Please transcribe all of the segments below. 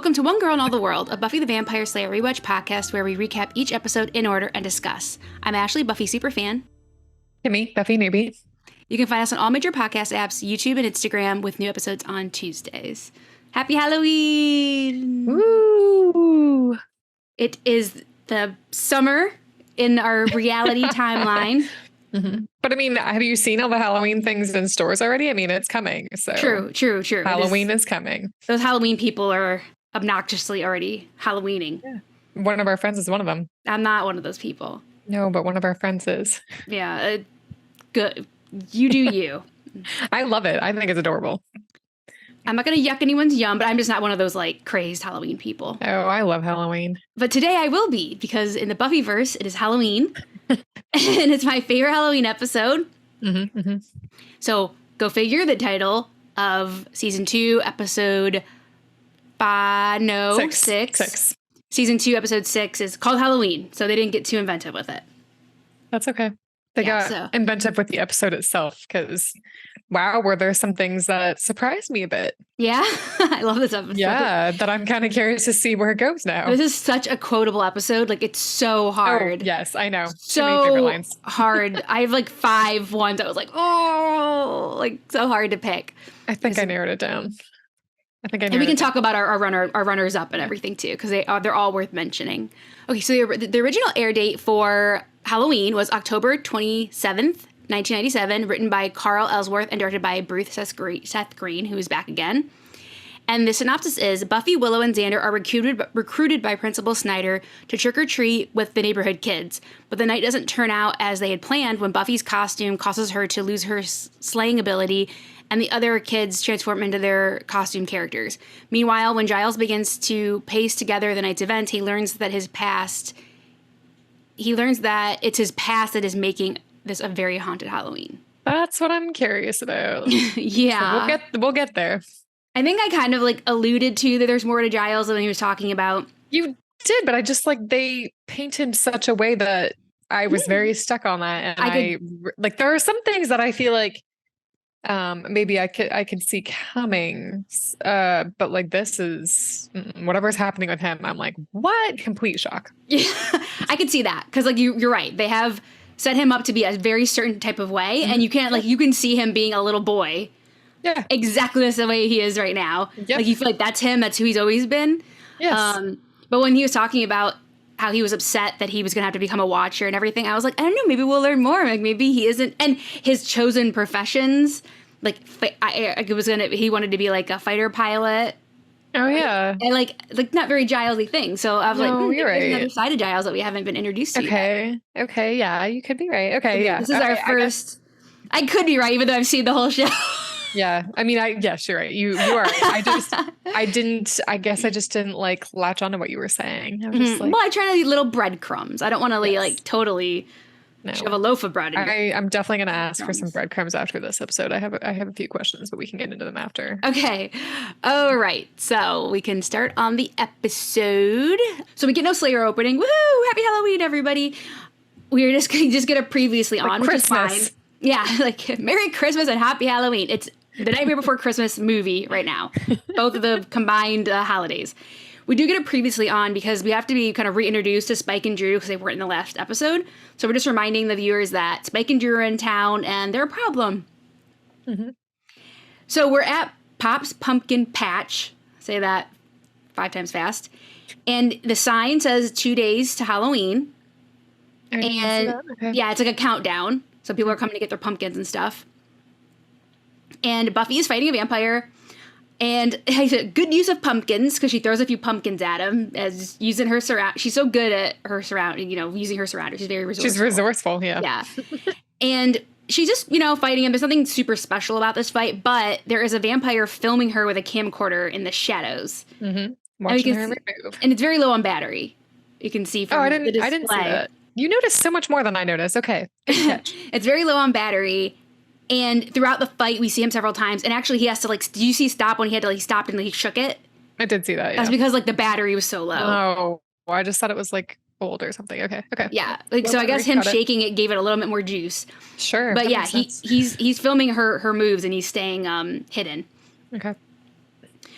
Welcome to One Girl in All the World, a Buffy the Vampire Slayer rewatch podcast where we recap each episode in order and discuss. I'm Ashley, Buffy superfan. Kimmy, Buffy newbie. You can find us on all major podcast apps, YouTube and Instagram, with new episodes on Tuesdays. Happy Halloween! Woo! It is the summer in our reality timeline. Mm-hmm. But I mean, have you seen all the Halloween things in stores already? I mean, it's coming. So True. Halloween is coming. Those Halloween people are obnoxiously already Halloweening. Yeah. One of our friends is one of them. I'm not one of those people. No, but one of our friends is. Yeah, good. You do you. I love it. I think it's adorable. I'm not going to yuck anyone's yum, but I'm just not one of those, like, crazed Halloween people. Oh, I love Halloween. But today I will be, because in the Buffyverse, it is Halloween. And it's my favorite Halloween episode. Mm-hmm, mm-hmm. So, go figure, the title of Season 2, Episode 6. Season 2, Episode 6 is called Halloween, so they didn't get too inventive with it. That's okay. They got inventive with the episode itself, because, wow, were there some things that surprised me a bit. Yeah, I love this episode. Yeah, that I'm kind of curious to see where it goes now. This is such a quotable episode. Like, it's so hard. Oh, yes, I know. So many favorite lines. hard. I have like 5 ones I was like, oh, like so hard to pick. I think I narrowed it down. And we can talk about our runners up and everything too, because they're all worth mentioning. Okay, so the original air date for Halloween was October 27th, 1997, written by Carl Ellsworth and directed by Bruce Seth Green, who is back again. And the synopsis is, Buffy, Willow, and Xander are recruited by Principal Snyder to trick-or-treat with the neighborhood kids. But the night doesn't turn out as they had planned when Buffy's costume causes her to lose her slaying ability, and the other kids transform into their costume characters. Meanwhile, when Giles begins to pace together the night's events, he learns that it's his past that is making this a very haunted Halloween. That's what I'm curious about. Yeah. So we'll get there. I think I kind of like alluded to that there's more to Giles than he was talking about. You did, but I just like they paint him such a way that I was very stuck on that. And there are some things that I feel like maybe I could see coming. But like this is whatever's happening with him, I'm like, what? Complete shock. Yeah, I could see that. Because like you're right. They have set him up to be a very certain type of way. Mm-hmm. And you can see him being a little boy. Yeah. Exactly the way he is right now. Yep. Like you feel like that's him, that's who he's always been. Yes. But when he was talking about how he was upset that he was gonna have to become a watcher and everything, I was like, I don't know, maybe we'll learn more. Like maybe he isn't, and his chosen professions, like he wanted to be like a fighter pilot. Oh yeah. And like not very Giles-y thing. So I was you're right. There's another side of Giles that we haven't been introduced to yet. Okay, yeah, you could be right. Okay, yeah. This is our first. I could be right, even though I've seen the whole show. Yeah, I mean, yes, you're right. You are. I guess I just didn't like latch onto what you were saying. I was just like, well, I try to eat little breadcrumbs. I don't want to like totally shove a loaf of bread in. I'm definitely going to ask for some breadcrumbs after this episode. I have a few questions, but we can get into them after. Okay. All right. So we can start on the episode. So we get no Slayer opening. Woohoo! Happy Halloween, everybody. We're just get a previously on, which is fine. Yeah, like Merry Christmas and Happy Halloween. It's the Nightmare Before Christmas movie right now. Both of the combined holidays. We do get it previously on because we have to be kind of reintroduced to Spike and Drew because they weren't in the last episode. So we're just reminding the viewers that Spike and Drew are in town and they're a problem. Mm-hmm. So we're at Pop's Pumpkin Patch. Say that 5 times fast. And the sign says 2 days to Halloween. And yeah, it's like a countdown. So people are coming to get their pumpkins and stuff. And Buffy is fighting a vampire. And good use of pumpkins, because she throws a few pumpkins at him as using her surround. She's so good at her surrounding, using her surrounders. She's very resourceful. She's resourceful, yeah. Yeah. And she's just, fighting him. There's nothing super special about this fight, but there is a vampire filming her with a camcorder in the shadows. Mm-hmm. Watching her move. And it's very low on battery. You can see from the display. I didn't see that. You noticed so much more than I noticed. Okay. It's very low on battery. And throughout the fight, we see him several times. And actually, he has to, did you see stop when he had to, he stopped and he shook it? I did see that, yeah. That's because, the battery was so low. Oh, well, I just thought it was, old or something. Okay. Yeah. So I guess him shaking it gave it a little bit more juice. Sure. But yeah, he's filming her moves and he's staying hidden. Okay.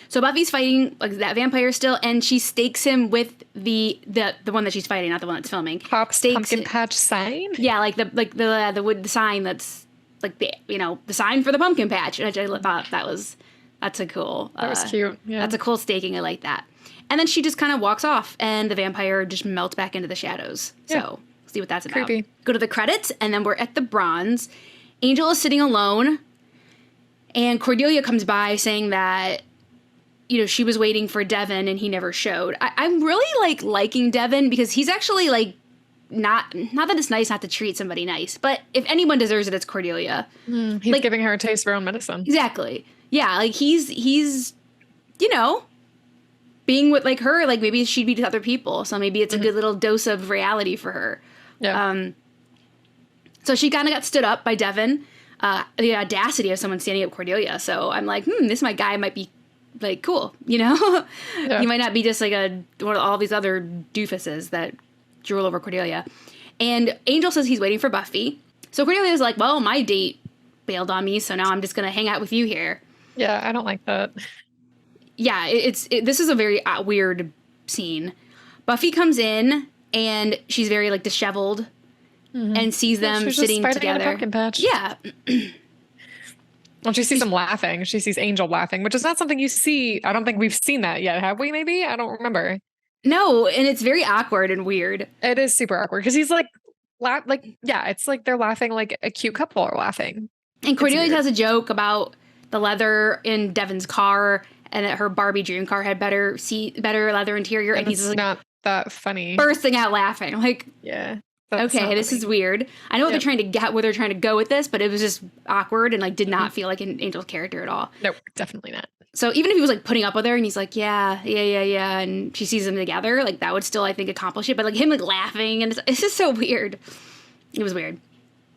So Buffy's fighting like that vampire still, and she stakes him with the one that she's fighting, not the one that's filming. Pop's pumpkin patch sign. Yeah, like the wood sign that's like the sign for the pumpkin patch. And I thought that's a cool. That was cute. Yeah, that's a cool staking. I like that. And then she just kind of walks off, and the vampire just melts back into the shadows. Yeah. So see what that's about. Creepy. Go to the credits, and then we're at the Bronze. Angel is sitting alone, and Cordelia comes by saying that, she was waiting for Devin, and he never showed. I'm really, liking Devin, because he's actually, not that it's nice not to treat somebody nice, but if anyone deserves it, it's Cordelia. He's giving her a taste of her own medicine. Exactly. Yeah, he's being with her, maybe she'd be to other people. So maybe it's a good little dose of reality for her. Yeah. So she kind of got stood up by Devin. The audacity of someone standing up Cordelia. So I'm like, this guy might be cool, Yeah. He might not be just one of all these other doofuses that drool over Cordelia. And Angel says he's waiting for Buffy. So Cordelia's like, well, my date bailed on me, so now I'm just going to hang out with you here. Yeah, I don't like that. Yeah, this is a very weird scene. Buffy comes in, and she's very, disheveled, and sees them sitting together. In a pumpkin patch. Yeah. Well, she sees them laughing. She sees Angel laughing, which is not something you see. I don't think we've seen that yet, have we, maybe? I don't remember. No, and it's very awkward and weird. It is super awkward, because he's it's like they're laughing like a cute couple are laughing. And Cordelia has a joke about the leather in Devin's car, and that her Barbie dream car had better leather interior, and he's not that funny, bursting out laughing. Yeah. Okay, this is weird. I know what they're trying to get, where they're trying to go with this, but it was just awkward and did not feel like an Angel's character at all. Nope, definitely not. So even if he was putting up with her and he's like, yeah, and she sees them together, that would still, I think, accomplish it. But him laughing, and it's just so weird. It was weird.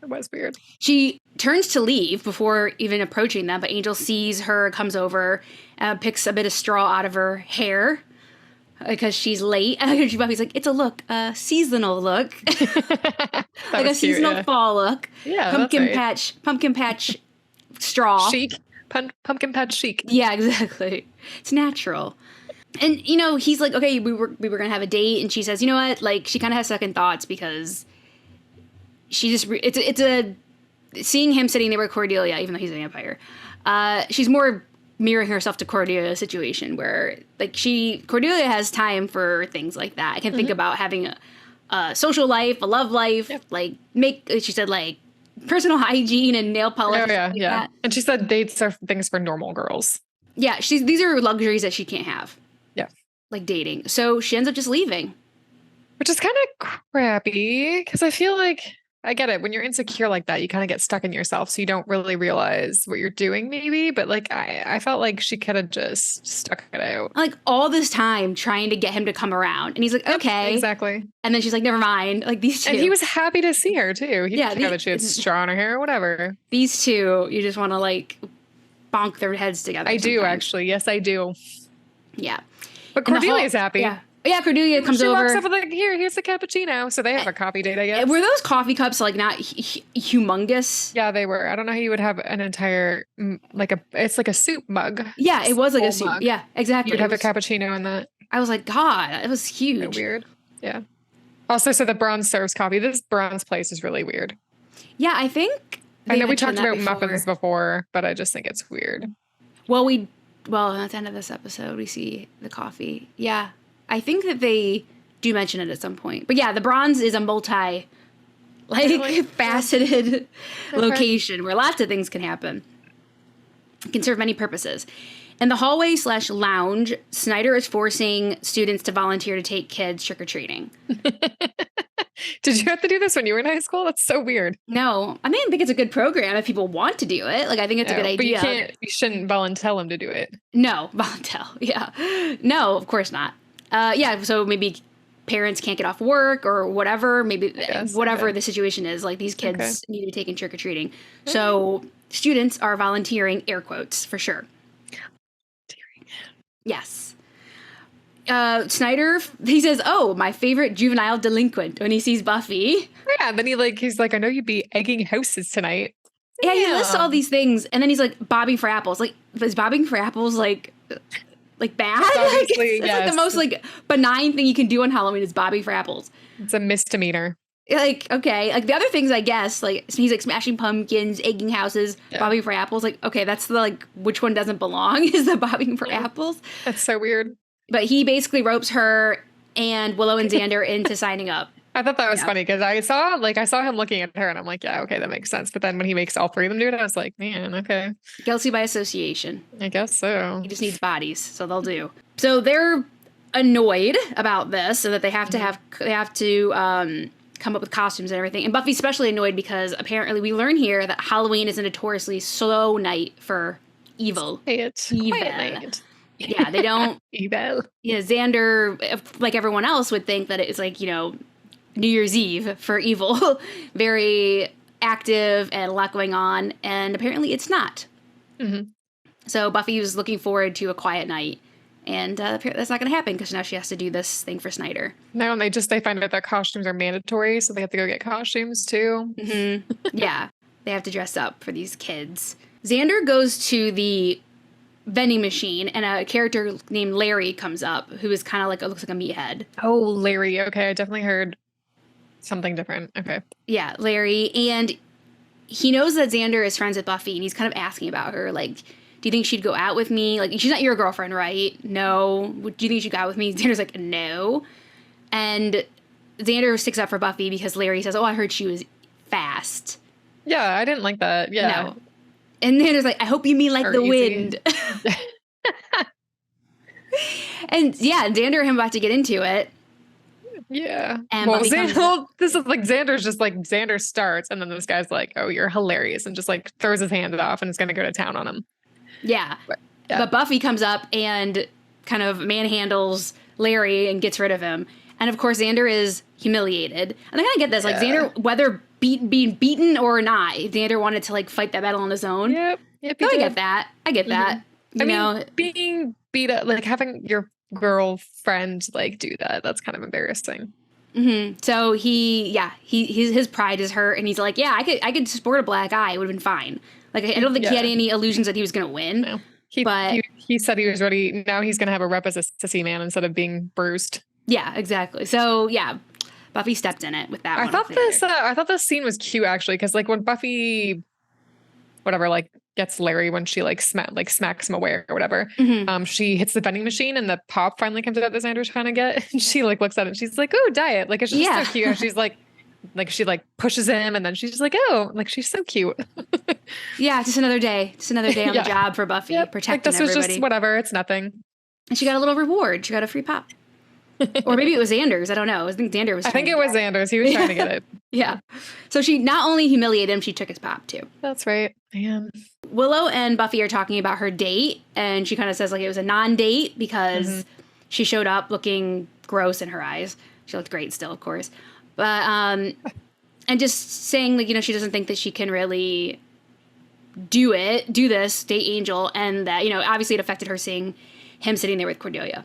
It was weird. She turns to leave before even approaching them, but Angel sees her, comes over, picks a bit of straw out of her hair because she's late. And Buffy's like, it's a look, a seasonal look. A seasonal fall look. Yeah, pumpkin patch straw. Chic. Pumpkin patch chic. Yeah, exactly. It's natural. And, he's like, okay, we were going to have a date. And she says, you know what? She kind of has second thoughts, because she just, seeing him sitting there with Cordelia, even though he's a vampire, she's more mirroring herself to Cordelia's situation, where Cordelia has time for things like that. I can think about having a social life, a love life, she said personal hygiene and nail polish. Oh, yeah, yeah. That. And she said dates are things for normal girls. Yeah, these are luxuries that she can't have. Yeah. Dating. So she ends up just leaving. Which is kind of crappy, because I feel like, I get it. When you're insecure like that, you kind of get stuck in yourself, so you don't really realize what you're doing, maybe. But I felt like she could have just stuck it out. All this time trying to get him to come around, and he's like, okay, exactly. And then she's like, never mind. These two, and he was happy to see her too. He didn't care that she had straw in her hair or whatever. These two, you just want to bonk their heads together. I do actually. Yes, I do. Yeah, but Cordelia's happy. Yeah, Cordelia comes over. She walks up with here's the cappuccino. So they have a coffee date, I guess. Were those coffee cups not humongous? Yeah, they were. I don't know how you would have an entire it's like a soup mug. Yeah, it was like a soup mug. Yeah, exactly. You'd have a cappuccino in that. I was like, God, it was huge. Weird. Yeah. Also, so the Bronze serves coffee. This Bronze place is really weird. Yeah, I think. I know we talked about muffins before, but I just think it's weird. Well, at the end of this episode, we see the coffee. Yeah. I think that they do mention it at some point. But yeah, the Bronze is a faceted location where lots of things can happen. It can serve many purposes. In the hallway / lounge, Snyder is forcing students to volunteer to take kids trick-or-treating. Did you have to do this when you were in high school? That's so weird. No. I think it's a good program if people want to do it. I think it's a good idea. But you shouldn't volunteer them to do it. No, volunteer. Yeah. No, of course not. So maybe parents can't get off work or whatever. Maybe whatever the situation is. These kids need to be taken trick-or-treating. So students are volunteering, air quotes, for sure. Yes. Snyder, he says, oh, my favorite juvenile delinquent, when he sees Buffy. Yeah, and then he's like, I know you'd be egging houses tonight. Yeah, he lists all these things, and then he's like, bobbing for apples. Is bobbing for apples, like bad. Obviously, it's like the most like benign thing you can do on Halloween is bobbing for apples. It's a misdemeanor. Like, okay, like the other things, I guess, like he's like smashing pumpkins, egging houses, bobbing for apples. Like, okay, that's the like which one doesn't belong is the bobbing for apples. That's so weird. But he basically ropes her and Willow and Xander into signing up. I thought that was funny because I saw him looking at her and I'm like, yeah, okay, that makes sense. But then when he makes all three of them do it, I was like, man, okay. Guilty by association. I guess so. He just needs bodies, so they'll do. So they're annoyed about this, so that they have to come up with costumes and everything. And Buffy's especially annoyed because apparently we learn here that Halloween is a notoriously slow night for evil. It's evil. Yeah, they don't. Evil. Yeah, Xander, like everyone else, would think that it's like, you know, New Year's Eve for evil. Very active and a lot going on. And apparently it's not. Mm-hmm. So Buffy was looking forward to a quiet night. And that's not going to happen because now she has to do this thing for Snyder. No, and they find out that costumes are mandatory, so they have to go get costumes too. Mm-hmm. Yeah, they have to dress up for these kids. Xander goes to the vending machine, and a character named Larry comes up, who is kind of like, looks like a meathead. Oh, Larry. Okay, I definitely heard something different. Okay. Yeah, Larry. And he knows that Xander is friends with Buffy, and he's kind of asking about her, like, do you think she'd go out with me? Like, she's not your girlfriend, right? No. Do you think she'd go out with me? Xander's like, no. And Xander sticks up for Buffy because Larry says, oh, I heard she was fast. Yeah, I didn't like that. Yeah. No. And Xander's like, I hope you mean like the wind. And yeah, Xander and him about to get into it. Yeah. And well, this is like Xander's just like, Xander starts, and then this guy's like, oh, you're hilarious, and just like throws his hand off and is going to go to town on him. Yeah. But Buffy comes up and kind of manhandles Larry and gets rid of him. And of course, Xander is humiliated. And I kind of get this. Like, Xander, whether being beaten or not, Xander wanted to, like, fight that battle on his own. Yep. So I get that. I get that. You know, being beat up, like, having your girlfriend, like, do that, that's kind of embarrassing. Mm-hmm. So his pride is hurt. And he's like, yeah, I could sport a black eye. It would have been fine. Like, I don't think he had any illusions that he was going to win. No. He said he was ready. Now he's going to have a rep as a sissy man instead of being bruised. Yeah, exactly. So, yeah, Buffy stepped in it with that I thought this scene was cute, actually, because, like, when Buffy, whatever, like, gets Larry when she, like, smacks him away or whatever, she hits the vending machine and the pop finally comes out that Xander's trying to get. And she, like, looks at it and she's like, oh, diet. Like, it's just so cute. And she's like she like pushes him and then she's just like, oh, like, she's so cute. Yeah, just another day on the job for Buffy, protecting like, this everybody. was just whatever, it's nothing. And she got a little reward. She got a free pop. Or maybe it was Xander's. I don't know. I think Xander was. I think it was Xander's. He was trying to get it. Yeah. So she not only humiliated him, she took his pop too. That's right. Man. Willow and Buffy are talking about her date, and she kind of says like it was a non-date because she showed up looking gross in her eyes. She looked great still, of course, but and just saying like, you know, she doesn't think that she can really do this, date Angel, and that, you know, obviously it affected her seeing him sitting there with Cordelia.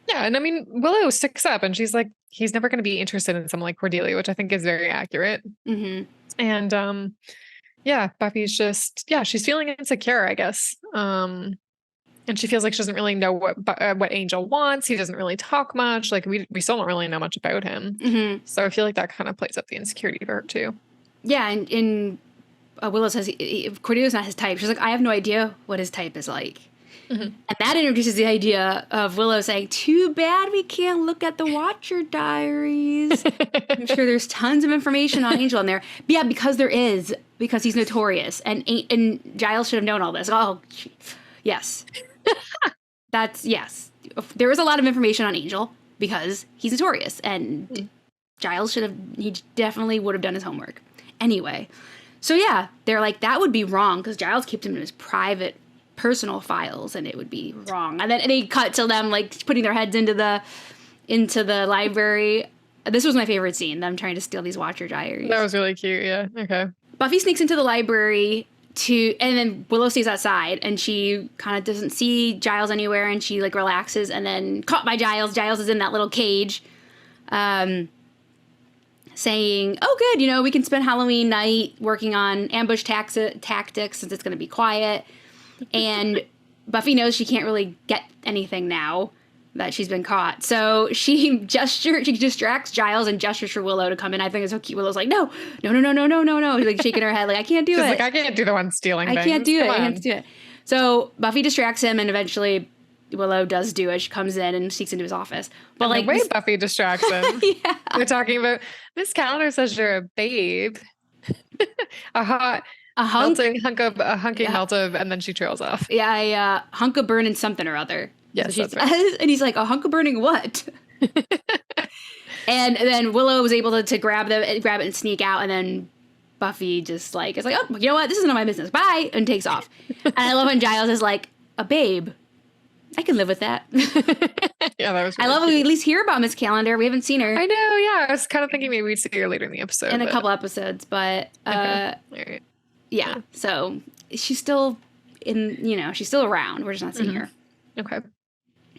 Yeah, and I mean, Willow sticks up and she's like, he's never going to be interested in someone like Cordelia, which I think is very accurate. Mm-hmm. And Buffy's just, she's feeling insecure, I guess. And she feels like she doesn't really know what Angel wants. He doesn't really talk much. Like, we still don't really know much about him. Mm-hmm. So I feel like that kind of plays up the insecurity for her too. Yeah, and Willow says Cordelia's not his type. She's like, I have no idea what his type is like. Mm-hmm. And that introduces the idea of Willow saying, too bad we can't look at the Watcher diaries. I'm sure there's tons of information on Angel in there. But yeah, because he's notorious. And Giles should have known all this. Oh, yes. Yes. There was a lot of information on Angel because he's notorious. And Giles he definitely would have done his homework. Anyway. So yeah, they're like, that would be wrong because Giles keeps him in his private personal files and it would be wrong. And then they cut to them like putting their heads into the library. This was my favorite scene, them trying to steal these Watcher diaries. That was really cute. Yeah. Okay. Buffy sneaks into the library and then Willow stays outside and she kind of doesn't see Giles anywhere and she like relaxes and then caught by Giles. Giles is in that little cage saying, oh good, you know, we can spend Halloween night working on ambush tactics since it's going to be quiet. And Buffy knows she can't really get anything now that she's been caught. So she distracts Giles and gestures for Willow to come in. I think it's so cute. Willow's like, no. She's like shaking her head like, I can't do it. She's like, I can't do the one stealing things. I can't do it. So Buffy distracts him, and eventually Willow does do it. She comes in and sneaks into his office. But and the way Buffy distracts him, yeah. They're talking about, Miss Calendar says you're a babe. a hunky melt of, and then she trails off. Yeah, a hunk of burning something or other. Yes, so that's right. And he's like, a hunk of burning what? And then Willow was able to grab it and sneak out, and then Buffy just like is like, oh, you know what? This is none of my business. Bye, and takes off. And I love when Giles is like, a babe. I can live with that. Yeah, that was. Really I love when we at least hear about Miss Calendar. We haven't seen her. I know. Yeah, I was kind of thinking maybe we'd see her later in the episode. In a couple episodes, but okay. All right. Yeah. So she's still she's still around. We're just not seeing her. Okay.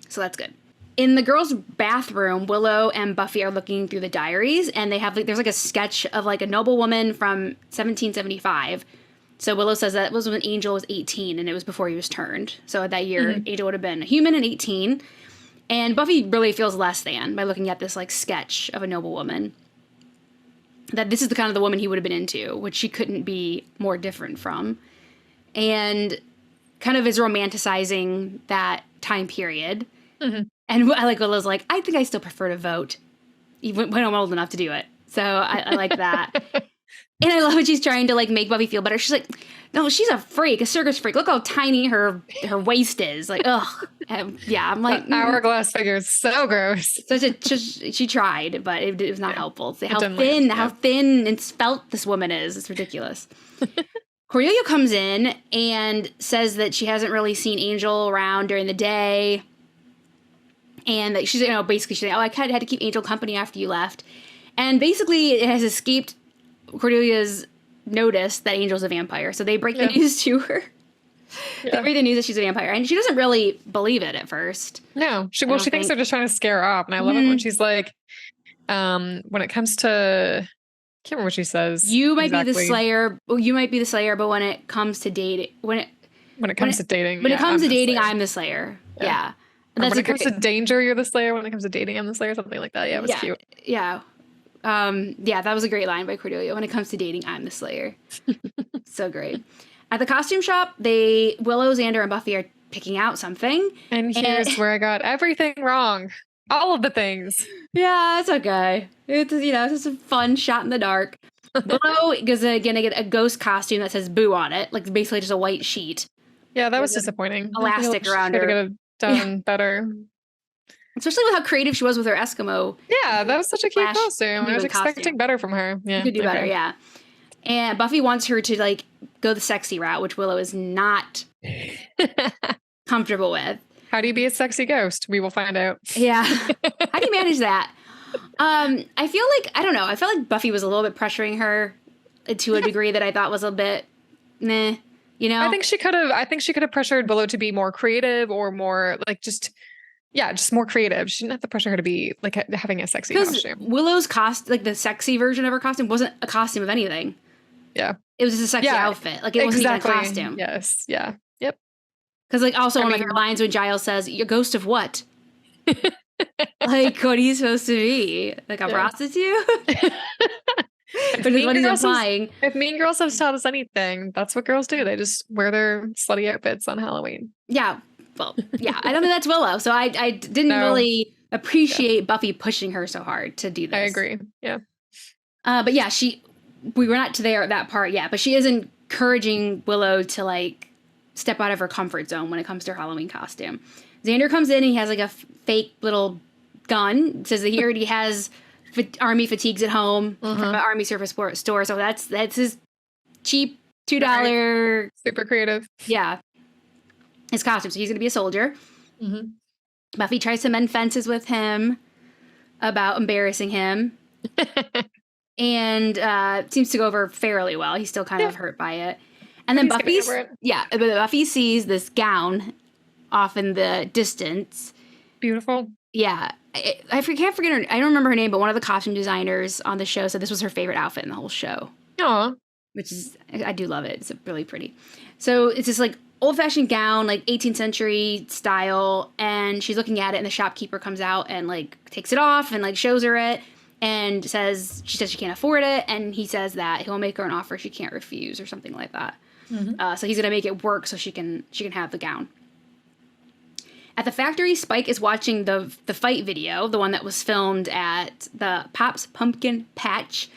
So that's good. In the girls' bathroom, Willow and Buffy are looking through the diaries, and they have there's a sketch of a noblewoman from 1775. So Willow says that was when Angel was 18, and it was before he was turned. So that year, Angel would have been a human and 18. And Buffy really feels less than by looking at this sketch of a noblewoman. That this is the kind of the woman he would have been into, which she couldn't be more different from. And kind of is romanticizing that time period. Mm-hmm. And I like Willow's like, I think I still prefer to vote, even when I'm old enough to do it. So I like that. And I love when she's trying to make Buffy feel better. She's like, no, she's a freak, a circus freak. Look how tiny her waist is. Like, ugh. Yeah, I'm like, hourglass figure is so gross. So she tried, but it was not helpful. See how thin and svelte this woman is. It's ridiculous. Cordelia comes in and says that she hasn't really seen Angel around during the day. And that she's, basically she's like, oh, I had to keep Angel company after you left. And basically it has escaped Cordelia's notice that Angel's a vampire. So they break the news to her. Yeah. They break the news that she's a vampire. And she doesn't really believe it at first. No. She thinks they're just trying to scare her off. And I love it when she's like, when it comes to, I can't remember what she says. You might be the Slayer. Well, you might be the Slayer, but when it comes to dating, when it comes to dating, I'm the Slayer. Yeah. When it comes to danger, you're the Slayer. When it comes to dating, I'm the Slayer. Something like that. Yeah, it was cute. Yeah. That was a great line by Cordelia. When it comes to dating, I'm the Slayer. So great. At the costume shop, Willow, Xander, and Buffy are picking out something. And here's where I got everything wrong. All of the things. Yeah, it's okay. It's just a fun shot in the dark. Willow is gonna get a ghost costume that says "boo" on it, basically just a white sheet. Yeah, that was disappointing. Elastic around her. Done better, especially with how creative she was with her Eskimo. Yeah, that was such a cute costume. I was expecting better from her. Yeah, you could do better. Yeah, and Buffy wants her to go the sexy route, which Willow is not comfortable with. How do you be a sexy ghost? We will find out. Yeah, how do you manage that? I feel I don't know. I felt like Buffy was a little bit pressuring her to a degree that I thought was a bit meh. I think she could have pressured Willow to be more creative or more just more creative. She didn't have to pressure her to be having a sexy costume. Willow's the sexy version of her costume wasn't a costume of anything. Yeah. It was just a sexy outfit. It wasn't even a costume. Yes. Yeah. Yep. Because also one of her lines when Giles says, "You're a ghost of what?" What are you supposed to be? A prostitute? If Mean Girls have taught us anything, that's what girls do. They just wear their slutty outfits on Halloween. Yeah. Well, yeah. I don't think that's Willow. So I didn't really appreciate Buffy pushing her so hard to do this. I agree. Yeah. But yeah, we were not to that part yet, but she is encouraging Willow to step out of her comfort zone when it comes to her Halloween costume. Xander comes in and he has a fake little gun. Says that he already has army fatigues at home from an army surface store. So that's his cheap $2 super creative. Yeah. His costume. So he's going to be a soldier. Mm-hmm. Buffy tries to mend fences with him about embarrassing him. And seems to go over fairly well. He's still kind of hurt by it. And then Buffy sees this gown off in the distance. Beautiful. Yeah. I can't forget her. I don't remember her name, but one of the costume designers on the show said this was her favorite outfit in the whole show. Aw. Which is, I do love it. It's really pretty. So it's this old-fashioned gown, like 18th century style, and she's looking at it, and the shopkeeper comes out and like takes it off and like shows her it and says she can't afford it, and he says that he'll make her an offer she can't refuse or something like that. So he's gonna make it work so she can have the gown. At the factory, Spike is watching the fight video, the one that was filmed at the Pop's Pumpkin Patch,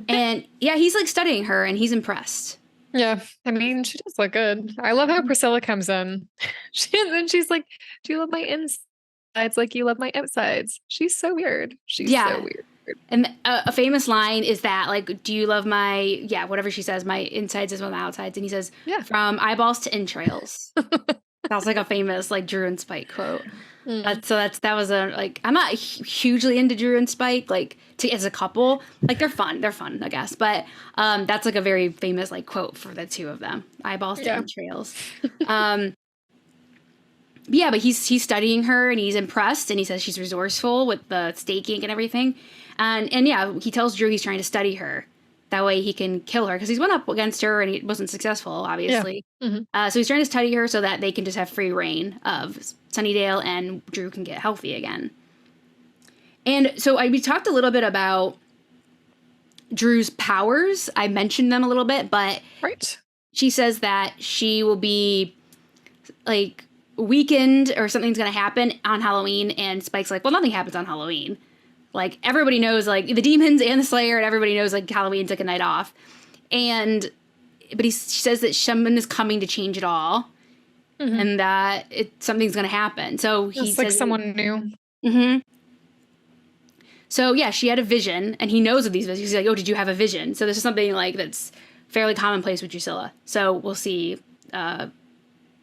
and yeah, he's like studying her and he's impressed. Yeah, I mean, she does look good. I love how Priscilla comes in. She's like, "Do you love my insides like you love my outsides?" She's so weird. She's so weird. And a famous line is that, like, "Do you love my," whatever she says, "my insides is my outsides," and he says, "From eyeballs to entrails." That was like a famous like Drew and Spike quote. That was a like, I'm not hugely into Drew and Spike like as a couple, like they're fun, I guess, but that's like a very famous like quote for the two of them, eyeballs to entrails. But he's studying her and he's impressed, and he says she's resourceful with the staking and everything, and he tells Drew he's trying to study her. That way he can kill her, because he's went up against her and he wasn't successful, obviously. So he's trying to study her so that they can just have free reign of Sunnydale and Drew can get healthy again. And so we talked a little bit about Drew's powers. I mentioned them a little bit, but she says that she will be like weakened or something's going to happen on Halloween. And Spike's like, well, nothing happens on Halloween. Like, everybody knows, like, the demons and the Slayer, and everybody knows, like, Halloween's, like, a night off. But she says that someone is coming to change it all, and that something's going to happen. So he says... like someone new. So, yeah, she had a vision, and he knows of these visions. He's like, oh, did you have a vision? So this is something, like, that's fairly commonplace with Drusilla. So we'll see. Like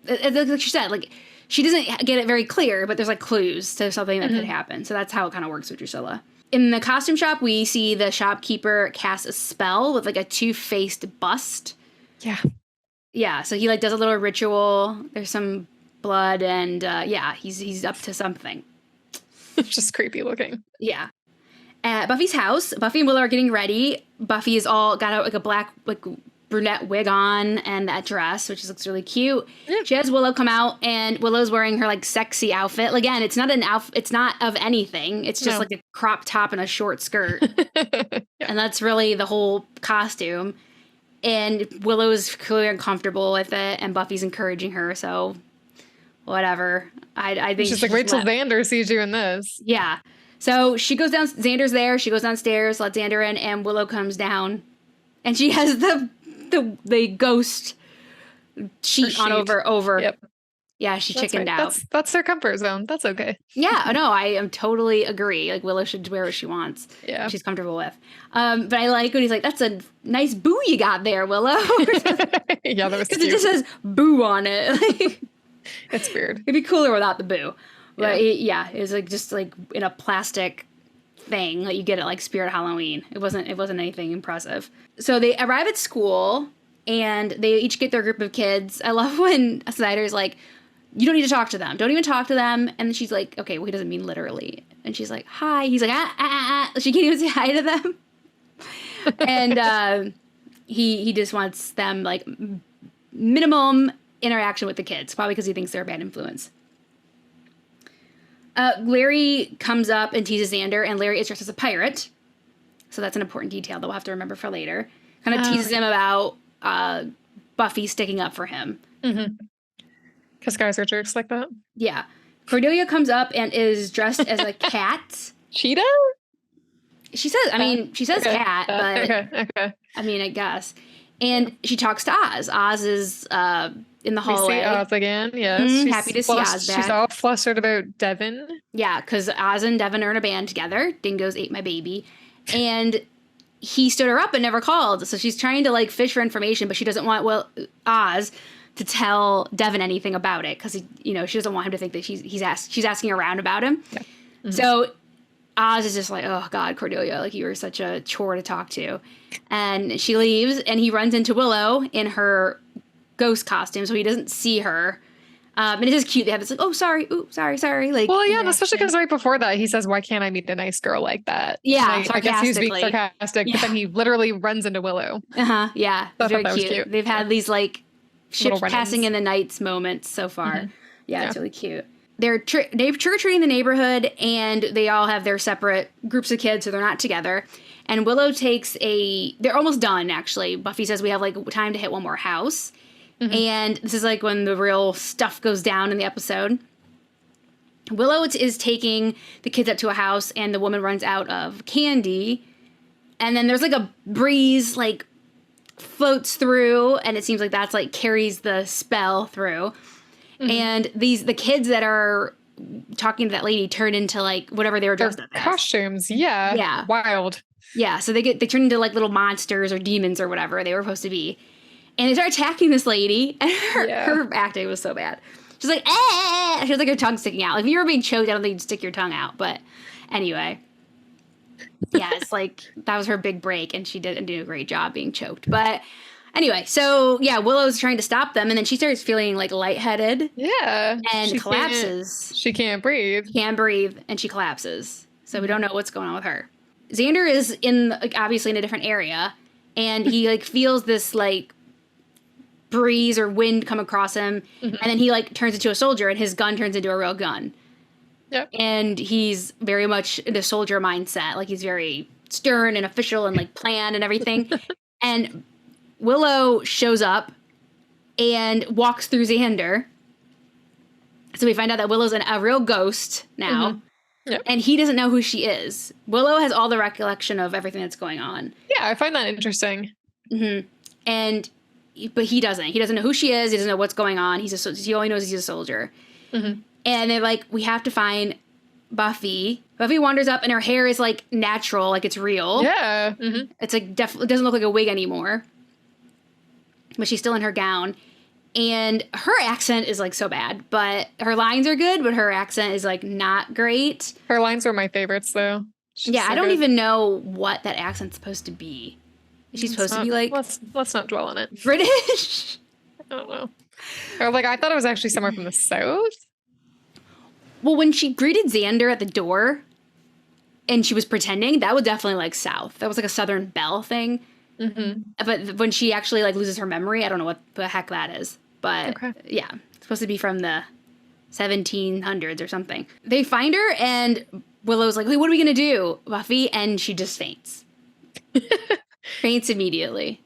she said, like... She doesn't get it very clear, but there's like clues to something that could happen. So that's how it kind of works with Drusilla. In the costume shop, we see the shopkeeper cast a spell with like a two-faced bust. Yeah. So he like does a little ritual. There's some blood, and he's up to something. It's just creepy looking. Yeah. At Buffy's house, Buffy and Willow are getting ready. Buffy is all got out like a black like brunette wig on and that dress, which looks really cute. She has Willow come out, and Willow's wearing her like sexy outfit. Again, it's not an outfit. It's not of anything. It's just like a crop top and a short skirt, and that's really the whole costume. And Willow's clearly uncomfortable with it, and Buffy's encouraging her. So, whatever. I think she's like, wait till Xander sees you in this. Yeah. So she goes down. Xander's there. She goes downstairs, lets Xander in, and Willow comes down, and she has the ghost sheet on over. Yep. Yeah, she chickened out. That's their comfort zone. That's okay. Yeah, no, I am totally agree. Like, Willow should wear what she wants. Yeah. She's comfortable with. But I like when he's like, that's a nice boo you got there, Willow. Yeah, that was cute. Because it just says boo on it. It's weird. It'd be cooler without the boo. But it was like just like in a plastic thing that you get at like Spirit Halloween. It wasn't anything impressive. So they arrive at school and they each get their group of kids. I love when Snyder's like, you don't need to talk to them. Don't even talk to them. And then she's like, okay, well, he doesn't mean literally. And she's like, hi. He's like, She can't even say hi to them. And he just wants them like minimum interaction with the kids, probably because he thinks they're a bad influence. Larry comes up and teases Xander, and Larry is dressed as a pirate. So that's an important detail that we'll have to remember for later. Kind of teases him about Buffy sticking up for him. Because guys are jerks like that. Yeah. Cordelia comes up and is dressed as a cat. Cheetah? She says cat, but okay. I mean, I guess. And she talks to Oz. Oz is in the hallway. We see Oz again, yes. Happy to see Oz back. She's all flustered about Devin. Yeah, because Oz and Devin are in a band together. Dingoes ate my baby. And he stood her up and never called. So she's trying to like fish for information, but she doesn't want Oz to tell Devin anything about it, because she doesn't want him to think that she's asking around about him. Yeah. So Oz is just like, oh God, Cordelia, like you were such a chore to talk to. And she leaves, and he runs into Willow in her ghost costume, so he doesn't see her. And it's just cute. They have this like, oh, sorry. Ooh, sorry. Like, well, yeah, especially because right before that, he says, why can't I meet a nice girl like that? Yeah, I guess he was being sarcastic, but then he literally runs into Willow. Yeah. I thought very that was cute. They've had these like ships passing in the nights moments so far. Mm-hmm. Yeah, it's really cute. They're trick-or-treating the neighborhood, and they all have their separate groups of kids, so they're not together. And Willow they're almost done, actually. Buffy says we have, like, time to hit one more house. Mm-hmm. And this is, like, when the real stuff goes down in the episode. Willow is taking the kids up to a house, and the woman runs out of candy. And then there's, like, a breeze, like, floats through, and it seems like that's, like, carries the spell through. Mm-hmm. And the kids that are talking to that lady turn into, like, whatever they were dressed up as. Costumes, yeah. Wild. Yeah, so they turn into, like, little monsters or demons or whatever they were supposed to be. And they start attacking this lady, and her acting was so bad. She's like, eh! She has, like, her tongue sticking out. Like, if you were being choked, I don't think you'd stick your tongue out. But anyway. Yeah, it's like, that was her big break, and she didn't do a great job being choked. But anyway, so, yeah, Willow's trying to stop them, and then she starts feeling, like, lightheaded. Yeah. And collapses. She can't breathe. Can't breathe, and she collapses. So we don't know what's going on with her. Xander is obviously in a different area, and he, like, feels this, like, breeze or wind come across him, and then he, like, turns into a soldier, and his gun turns into a real gun. Yep. And he's very much in the soldier mindset. Like, he's very stern and official and, like, planned and everything. And Willow shows up and walks through Xander. So we find out that Willow's a real ghost now. Mm-hmm. Yep. And he doesn't know who she is. Willow has all the recollection of everything that's going on. Yeah, I find that interesting. Mm-hmm. But he doesn't. He doesn't know who she is. He doesn't know what's going on. He only knows he's a soldier. Mm-hmm. And they're like, we have to find Buffy. Buffy wanders up, and her hair is, like, natural, like it's real. Yeah. Mm-hmm. It's like it doesn't look like a wig anymore. But she's still in her gown. And her accent is, like, so bad. But her lines are good, but her accent is, like, not great. Her lines were my favorites, though. She's so I don't even know what that accent's supposed to be. Is she supposed to be, like... Let's not dwell on it. British? I don't know. Or, like, I thought it was actually somewhere from the South. Well, when she greeted Xander at the door and she was pretending, that was definitely, like, South. That was, like, a Southern Belle thing. Mm-hmm. But when she actually, like, loses her memory, I don't know what the heck that is. But, yeah, it's supposed to be from the 1700s or something. They find her, and Willow's like, hey, what are we going to do, Buffy? And she just faints. Faints immediately.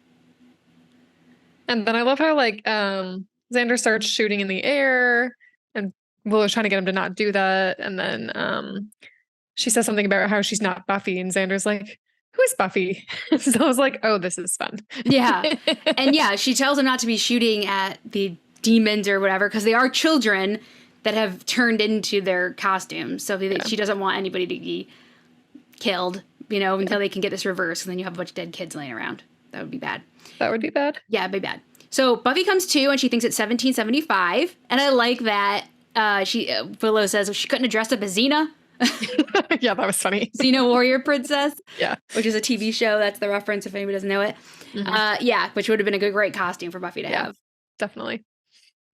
And then I love how, like, Xander starts shooting in the air, and Willow's trying to get him to not do that. And then she says something about how she's not Buffy, and Xander's like, who is Buffy? So I was like, oh, this is fun. Yeah. And yeah, she tells him not to be shooting at the demons or whatever, because they are children that have turned into their costumes. So she doesn't want anybody to be killed, until they can get this reversed. And then you have a bunch of dead kids laying around. That would be bad. That would be bad. Yeah, it'd be bad. So Buffy comes to, and she thinks it's 1775. And I like that Willow says she couldn't have dressed up as Xena. Yeah, that was funny. Xena Warrior Princess. Yeah. Which is a TV show. That's the reference if anybody doesn't know it. Mm-hmm. Which would have been a great costume for Buffy to have. Definitely.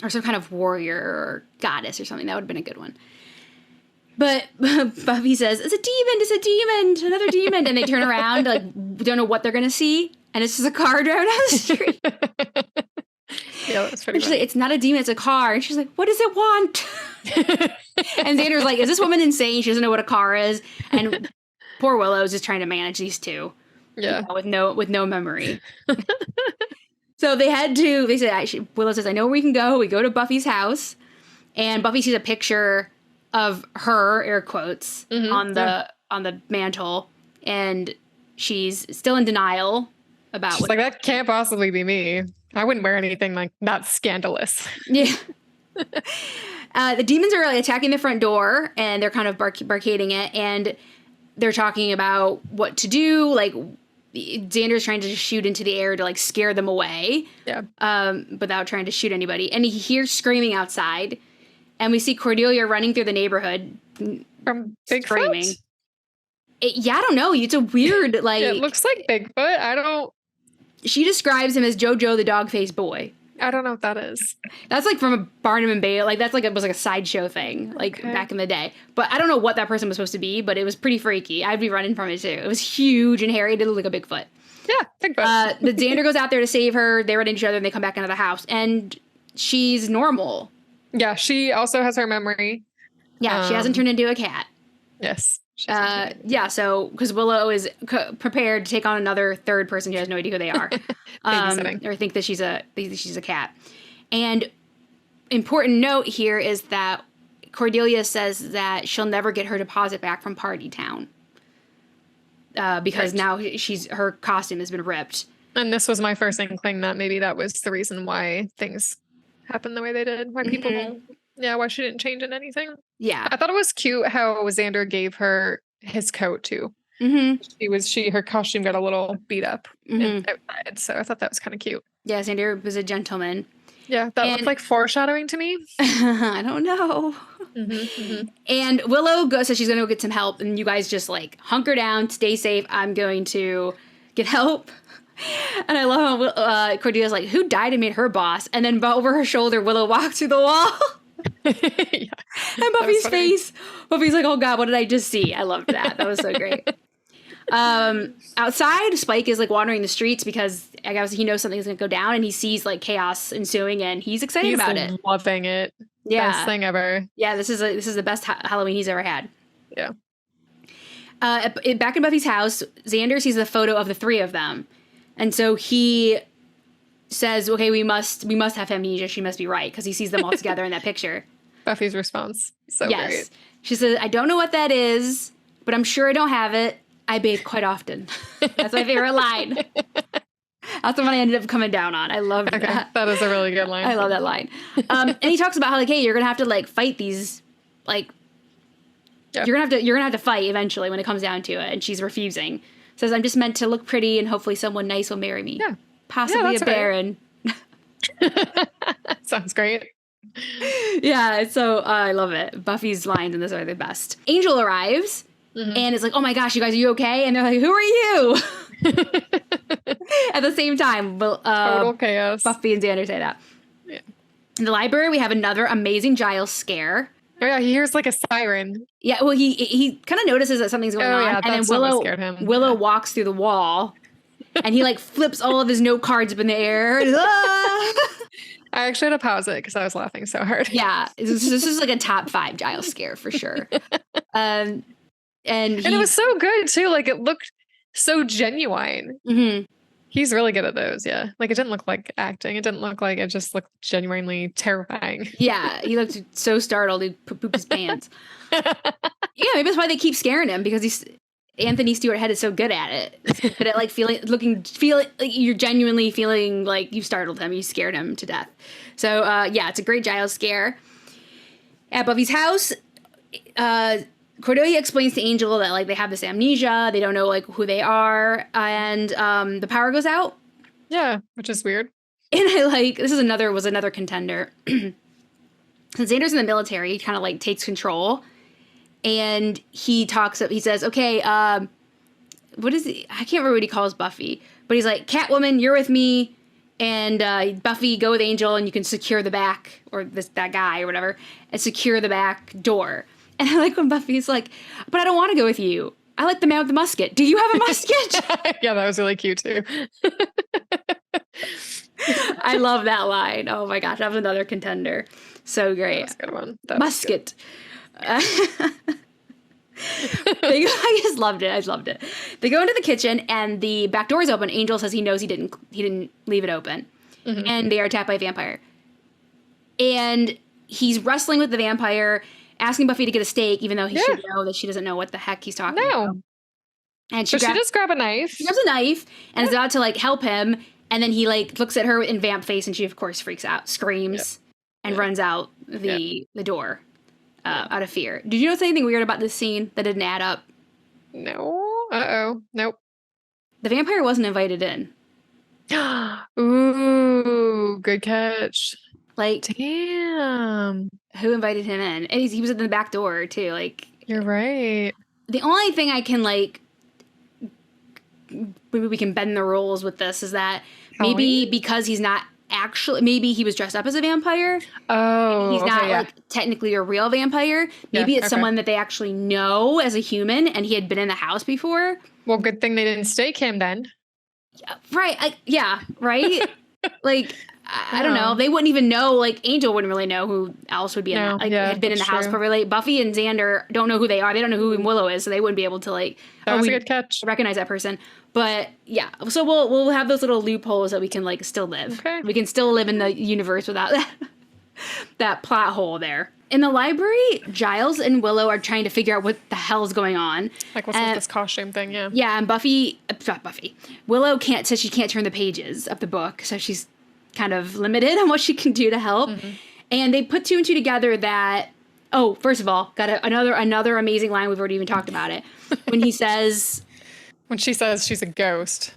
Or some kind of warrior or goddess or something. That would have been a good one. But Buffy says, it's a demon, another demon. And they turn around, like, don't know what they're going to see. And it's just a car driving down the street. Yeah, that's pretty funny. Like, it's not a demon, it's a car. And she's like, what does it want? And Xander's like, is this woman insane? She doesn't know what a car is. And poor Willow's just trying to manage these two. Yeah. With no memory. So Willow says, I know where we can go. We go to Buffy's house. And Buffy sees a picture of her, air quotes, on the mantle. And she's still in denial about she's like, that can't possibly be me. I wouldn't wear anything like that scandalous. Yeah. The demons are attacking the front door, and they're kind of barricading it, and they're talking about what to do. Like, Xander's trying to shoot into the air to, like, scare them away. Yeah. Without trying to shoot anybody. And he hears screaming outside, and we see Cordelia running through the neighborhood. From Bigfoot? Screaming. I don't know. It's a weird, like... It looks like Bigfoot. She describes him as Jojo the dog-faced boy. I don't know what that is. That's like from a Barnum and Bailey. Like, that's like it was like a sideshow thing, like back in the day. But I don't know what that person was supposed to be, but it was pretty freaky. I'd be running from it too. It was huge and hairy. It did look like a Bigfoot. Yeah, Bigfoot. The Xander goes out there to save her. They run into each other and they come back into the house. And she's normal. Yeah, she also has her memory. Yeah, she hasn't turned into a cat. Yes. Yeah, so because Willow is prepared to take on another third person who has no idea who they are, or think that she's a cat. And important note here is that Cordelia says that she'll never get her deposit back from Party Town because now her costume has been ripped. And this was my first inkling that maybe that was the reason why things happened the way they did. Why people. Yeah, why she didn't change in anything. Yeah. I thought it was cute how Xander gave her his coat too. Her costume got a little beat up outside, so I thought that was kind of cute. Yeah, Xander was a gentleman. Yeah, that looked like foreshadowing to me. I don't know. And Willow says she's going to go get some help, and you guys just like hunker down, stay safe. I'm going to get help. And I love how Cordelia's like, who died and made her boss? And then over her shoulder, Willow walks through the wall. Yeah, and Buffy's face. Buffy's like, oh God, what did I just see? I loved that. That was so great. Outside, Spike is like wandering the streets because I guess he knows something's going to go down, and he sees like chaos ensuing, and he's excited about it. Loving it. Yeah. Best thing ever. Yeah, this is the best Halloween he's ever had. Yeah. Back in Buffy's house, Xander sees a photo of the three of them. And so he says, okay, we must have amnesia. She must be right, because he sees them all together in that picture. Buffy's response. So great. She says, I don't know what that is, but I'm sure I don't have it. I bathe quite often. That's my favorite line. That's the one I ended up coming down on. I love that. That is a really good line. I love that line. And he talks about how like, hey, you're gonna have to like fight these, like, you're gonna have to fight eventually when it comes down to it. And she's refusing. Says, I'm just meant to look pretty, and hopefully someone nice will marry me. Yeah. Possibly a baron. Right. Sounds great. Yeah, so I love it. Buffy's lines in this are the best. Angel arrives, and it's like, oh my gosh, you guys, are you okay? And they're like, who are you? At the same time, total chaos. Buffy and Xander say that. Yeah. In the library, we have another amazing Giles scare. Oh yeah, he hears like a siren. Yeah, well, he kind of notices that something's going on, yeah, and then Willow walks through the wall, and he like flips all of his note cards up in the air. I actually had to pause it because I was laughing so hard. Yeah, this is like a top 5 Giles scare for sure. And it was so good too. Like it looked so genuine. He's really good at those. Yeah, like it didn't look like acting. It didn't look like it. Just looked genuinely terrifying. Yeah, he looked so startled. He pooped his pants. Yeah, maybe that's why they keep scaring him, because Anthony Stewart Head is so good at it. But at like feeling like you're genuinely feeling like you startled him, you scared him to death. So yeah, it's a great Giles scare. At Buffy's house, Cordelia explains to Angel that like they have this amnesia, they don't know like who they are, and the power goes out. Yeah, which is weird. And I like was another contender. Since Xander's in the military, he kind of like takes control. And he says, okay, what is he? I can't remember what he calls Buffy, but he's like, Catwoman, you're with me, and Buffy, go with Angel, and you can secure the back, or that guy or whatever, and secure the back door. And I like when Buffy's like, but I don't want to go with you. I like the man with the musket. Do you have a musket? Yeah, that was really cute too. I love that line. Oh my gosh, that was another contender. So great. That's a good one. Musket. I just loved it. I just loved it. They go into the kitchen and the back door is open. Angel says he knows he didn't leave it open. And they are attacked by a vampire. And he's wrestling with the vampire, asking Buffy to get a steak, even though he should know that she doesn't know what the heck he's talking about. And she just grabs a knife. She grabs a knife and is about to like help him. And then he like looks at her in vamp face, and she of course freaks out, screams, and runs out the door. Out of fear. Did you notice anything weird about this scene that didn't add up? No. Nope. The vampire wasn't invited in. Ooh, good catch. Like, damn. Who invited him in? And he was at the back door too. Like, you're right. The only thing I can like, maybe we can bend the rules with this, is that maybe because he's not actually, maybe he was dressed up as a vampire. Oh, he's not like technically a real vampire. Maybe it's someone that they actually know as a human, and he had been in the house before. Well, good thing they didn't stake him then. Right. Right. Like, I don't know. They wouldn't even know. Like, Angel wouldn't really know who else would be in that. Like, had been in the house before. Like, Buffy and Xander don't know who they are. They don't know who Willow is, so they wouldn't be able to like. That was a good catch. Recognize that person. But yeah, so we'll have those little loopholes that we can like still live. Okay. We can still live in the universe without that plot hole there. In the library, Giles and Willow are trying to figure out what the hell's going on. Like, what's with this costume thing? Yeah. Yeah, and Willow says she can't turn the pages of the book, so she's kind of limited on what she can do to help. Mm-hmm. And they put two and two together that, first of all, got another amazing line. We've already even talked about it. When he says... When she says she's a ghost.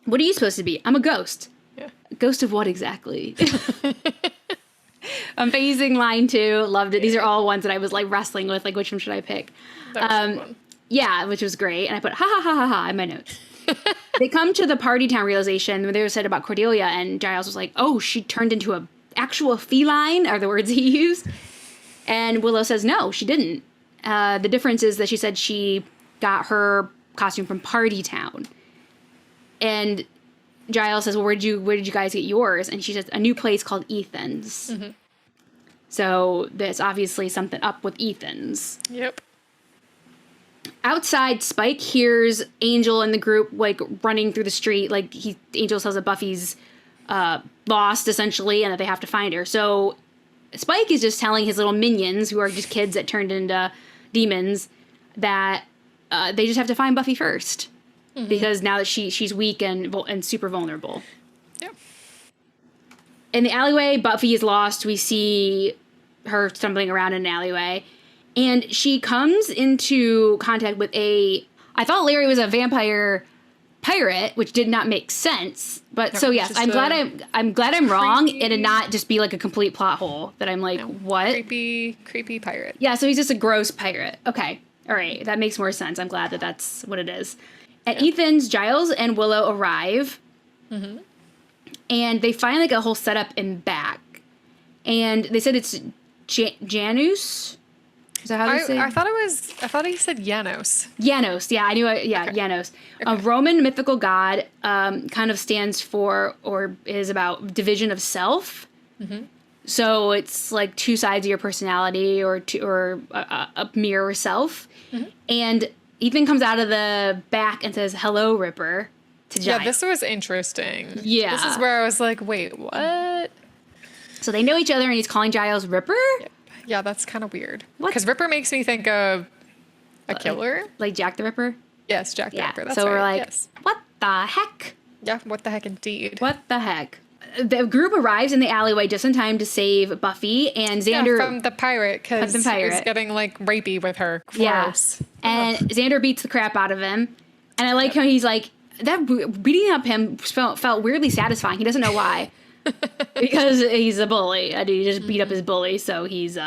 What are you supposed to be? I'm a ghost. Yeah. Ghost of what exactly? Amazing line too. Loved it. These are all ones that I was like wrestling with, like which one should I pick? That was yeah, which was great. And I put ha ha ha ha ha in my notes. They come to the party town realization when they were said about Cordelia, and Giles was like, "Oh, she turned into a actual feline," are the words he used. And Willow says, "No, she didn't. The difference is that she said she got her costume from Party Town." And Giles says, "Well, where did you guys get yours?" And she says, "A new place called Ethan's." Mm-hmm. So there's obviously something up with Ethan's. Yep. Outside, Spike hears Angel and the group like running through the street. Like Angel says that Buffy's lost essentially, and that they have to find her. So Spike is just telling his little minions, who are just kids that turned into demons, that they just have to find Buffy first. Mm-hmm. Because now that she's weak and super vulnerable. Yep. In the alleyway, Buffy is lost. We see her stumbling around in an alleyway. And she comes into contact with I thought Larry was a vampire pirate, which did not make sense. But no, so yes, I'm glad I'm wrong, and it not just be like a complete plot hole that I'm like, what? Creepy pirate. Yeah, so he's just a gross pirate. Okay. All right. That makes more sense. I'm glad that that's what it is. At Ethan's, Giles and Willow arrive. Mm-hmm. And they find like a whole setup in back. And they said it's Janus. Is that how they say it? I thought he said Janos. Janos, yeah, I knew it. Yeah, okay. Janos. Okay. A Roman mythical god, kind of stands for or is about division of self. Mm-hmm. So it's like two sides of your personality or a mirror self. Mm-hmm. And Ethan comes out of the back and says, "Hello, Ripper," to Giles. Yeah, this was interesting. Yeah. This is where I was like, wait, what? So they know each other and he's calling Giles Ripper? Yep. Yeah, that's kind of weird. Because Ripper makes me think of a killer. Like Jack the Ripper? Yes, Jack the Ripper. That's so right. We're like, what the heck? Yeah, what the heck indeed. What the heck? The group arrives in the alleyway just in time to save Buffy and Xander. Yeah, from the pirate, because he's getting like rapey with her. Gross. Yeah. And Xander beats the crap out of him. And I like how he's like, that beating up him felt weirdly satisfying. He doesn't know why. Because he's a bully. He just beat up his bully, so he's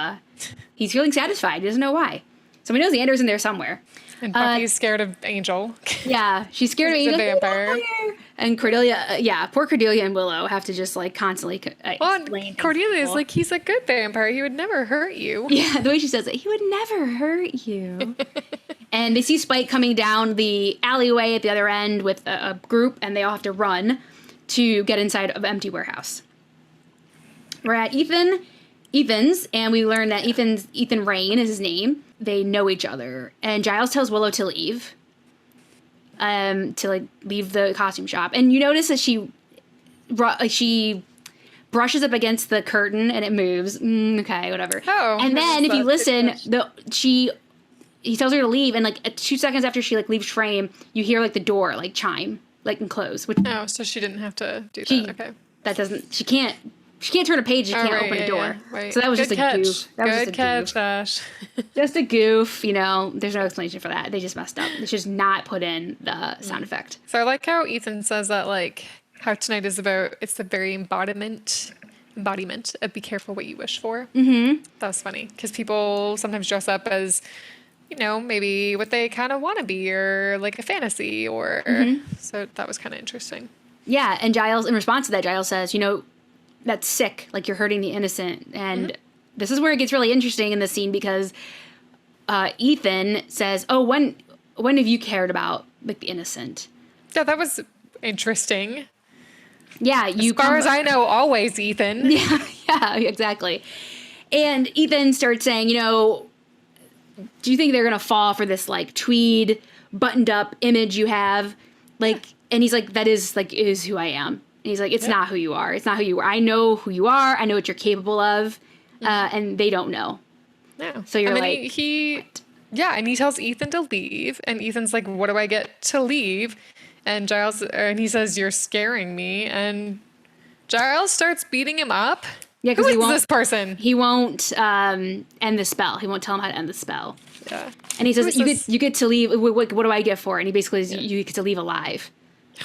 feeling satisfied. He doesn't know why. So we know Xander's in there somewhere. And Buffy's scared of Angel. Yeah, she's scared of Angel. The vampire. And Cordelia, poor Cordelia and Willow have to just like constantly explain. Cordelia's like, he's a good vampire. He would never hurt you. Yeah, the way she says it, he would never hurt you. And they see Spike coming down the alleyway at the other end with a group, and they all have to run to get inside of empty warehouse. We're at Ethan's, and we learn that Ethan Rain is his name. They know each other, and Giles tells Willow to leave, to leave the costume shop. And you notice that she brushes up against the curtain and it moves. Okay, whatever. Oh, and then if you listen, he tells her to leave, and like 2 seconds after she like leaves frame, you hear like the door like chime and close. Which so she didn't have to do that. Okay, that doesn't. She can't turn a page. She can't open a door. Yeah, right. So that was just a goof. Good catch, Ash. Just a goof. You know, there's no explanation for that. They just messed up. They should just not put in the sound effect. So I like how Ethan says that like how tonight is about. It's the very embodiment of be careful what you wish for. Mm-hmm. That was funny because people sometimes dress up as, you know, maybe what they kind of want to be, or like a fantasy, or so that was kind of interesting. Yeah, and Giles, in response to that, Giles says, you know, that's sick, like you're hurting the innocent. And this is where it gets really interesting in this scene, because Ethan says, oh, when have you cared about like the innocent? Yeah, that was interesting. Yeah, as far as I know, always Ethan. Yeah, exactly. And Ethan starts saying, do you think they're gonna fall for this like tweed buttoned up image you have? Like, and he's like, that is who I am. And he's like, it's not who you are. It's not who you are. I know who you are. I know what you're capable of. And they don't know. Yeah. So you're and he tells Ethan to leave, and Ethan's like, what do I get to leave? And he says, you're scaring me. And Giles starts beating him up. Yeah, because this person? He won't end the spell. He won't tell him how to end the spell. Yeah. And he says, you get to leave. What do I get for it? And he basically says, you get to leave alive.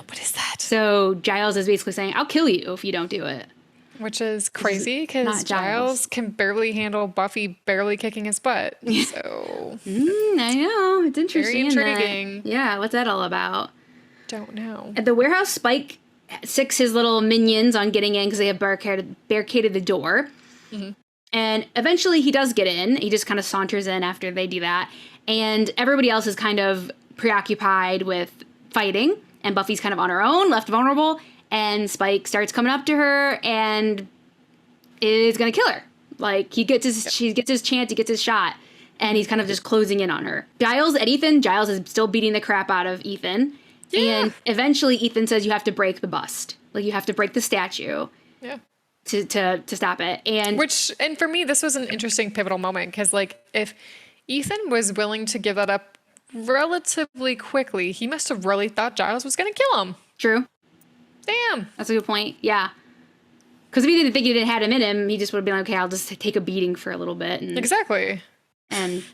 What is that? So Giles is basically saying, I'll kill you if you don't do it. Which is crazy because Giles can barely handle Buffy barely kicking his butt. So I know. It's interesting. Very intriguing. Yeah, what's that all about? Don't know. At the warehouse, Spike sicks his little minions on getting in because they have barricaded the door. Mm-hmm. And eventually he does get in. He just kind of saunters in after they do that. And everybody else is kind of preoccupied with fighting. And Buffy's kind of on her own, left vulnerable. And Spike starts coming up to her and is going to kill her. Like, she gets his chance, he gets his shot. And he's kind of just closing in on her. Giles is still beating the crap out of Ethan. Yeah. And eventually Ethan says you have to break the bust. Like, you have to break the statue. Yeah. To stop it. And for me, this was an interesting pivotal moment. Because, like, if Ethan was willing to give that up relatively quickly, he must have really thought Giles was going to kill him. True. Damn. That's a good point. Yeah. Because if he didn't think he didn't have him in him, he just would have been like, okay, I'll just take a beating for a little bit. Exactly. And,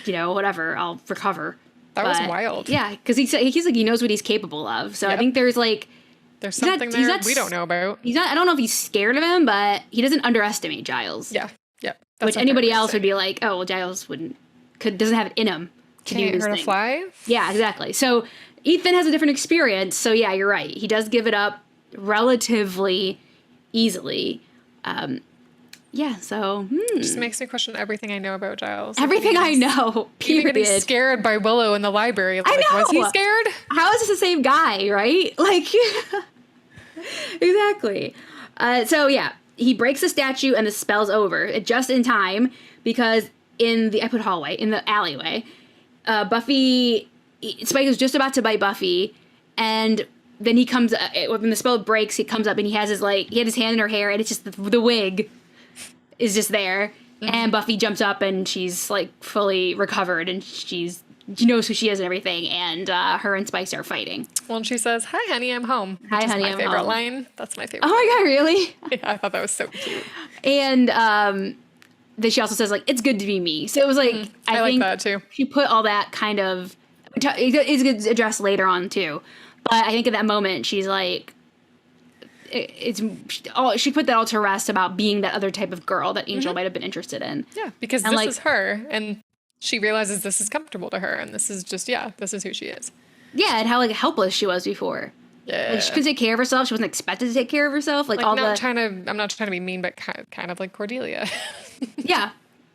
whatever, I'll recover. That was wild. Yeah, because he's like, he knows what he's capable of. So I think there's something there we don't know about. I don't know if he's scared of him, but he doesn't underestimate Giles. Yeah. Yeah. Which anybody else would be like, oh, well, Giles doesn't have it in him to do this thing. Can't hurt a fly? Yeah, exactly. So Ethan has a different experience. So yeah, you're right. He does give it up relatively easily. So just makes me question everything I know about Giles. Everything I know. Period. Even getting scared by Willow in the library. Like, I know. Was he scared? How is this the same guy? Right? Like, exactly. So yeah, he breaks the statue and the spell's over just in time because in the alleyway, Spike is just about to bite Buffy, and then he comes. When the spell breaks, he comes up and he had his hand in her hair, and it's just the wig is just there, and Buffy jumps up and she's like fully recovered, and she knows who she is and everything, and her and Spike start fighting. Well, and she says, "Hi, honey, I'm home." Hi, honey, I'm home. My favorite line. That's my favorite. Oh my god, really? Yeah, I thought that was so cute. And then she also says, like, it's good to be me. So it was like, I think like that too. She put all that kind of, it's addressed later on too. But I think at that moment, she's like, she put that all to rest about being that other type of girl that Angel might have been interested in. Yeah, because this is her, and she realizes this is comfortable to her, and this is just, this is who she is. Yeah, and how, like, helpless she was before. Yeah. Like, she couldn't take care of herself. She wasn't expected to take care of herself. Like I'm not trying to be mean, but kind of like Cordelia. Yeah.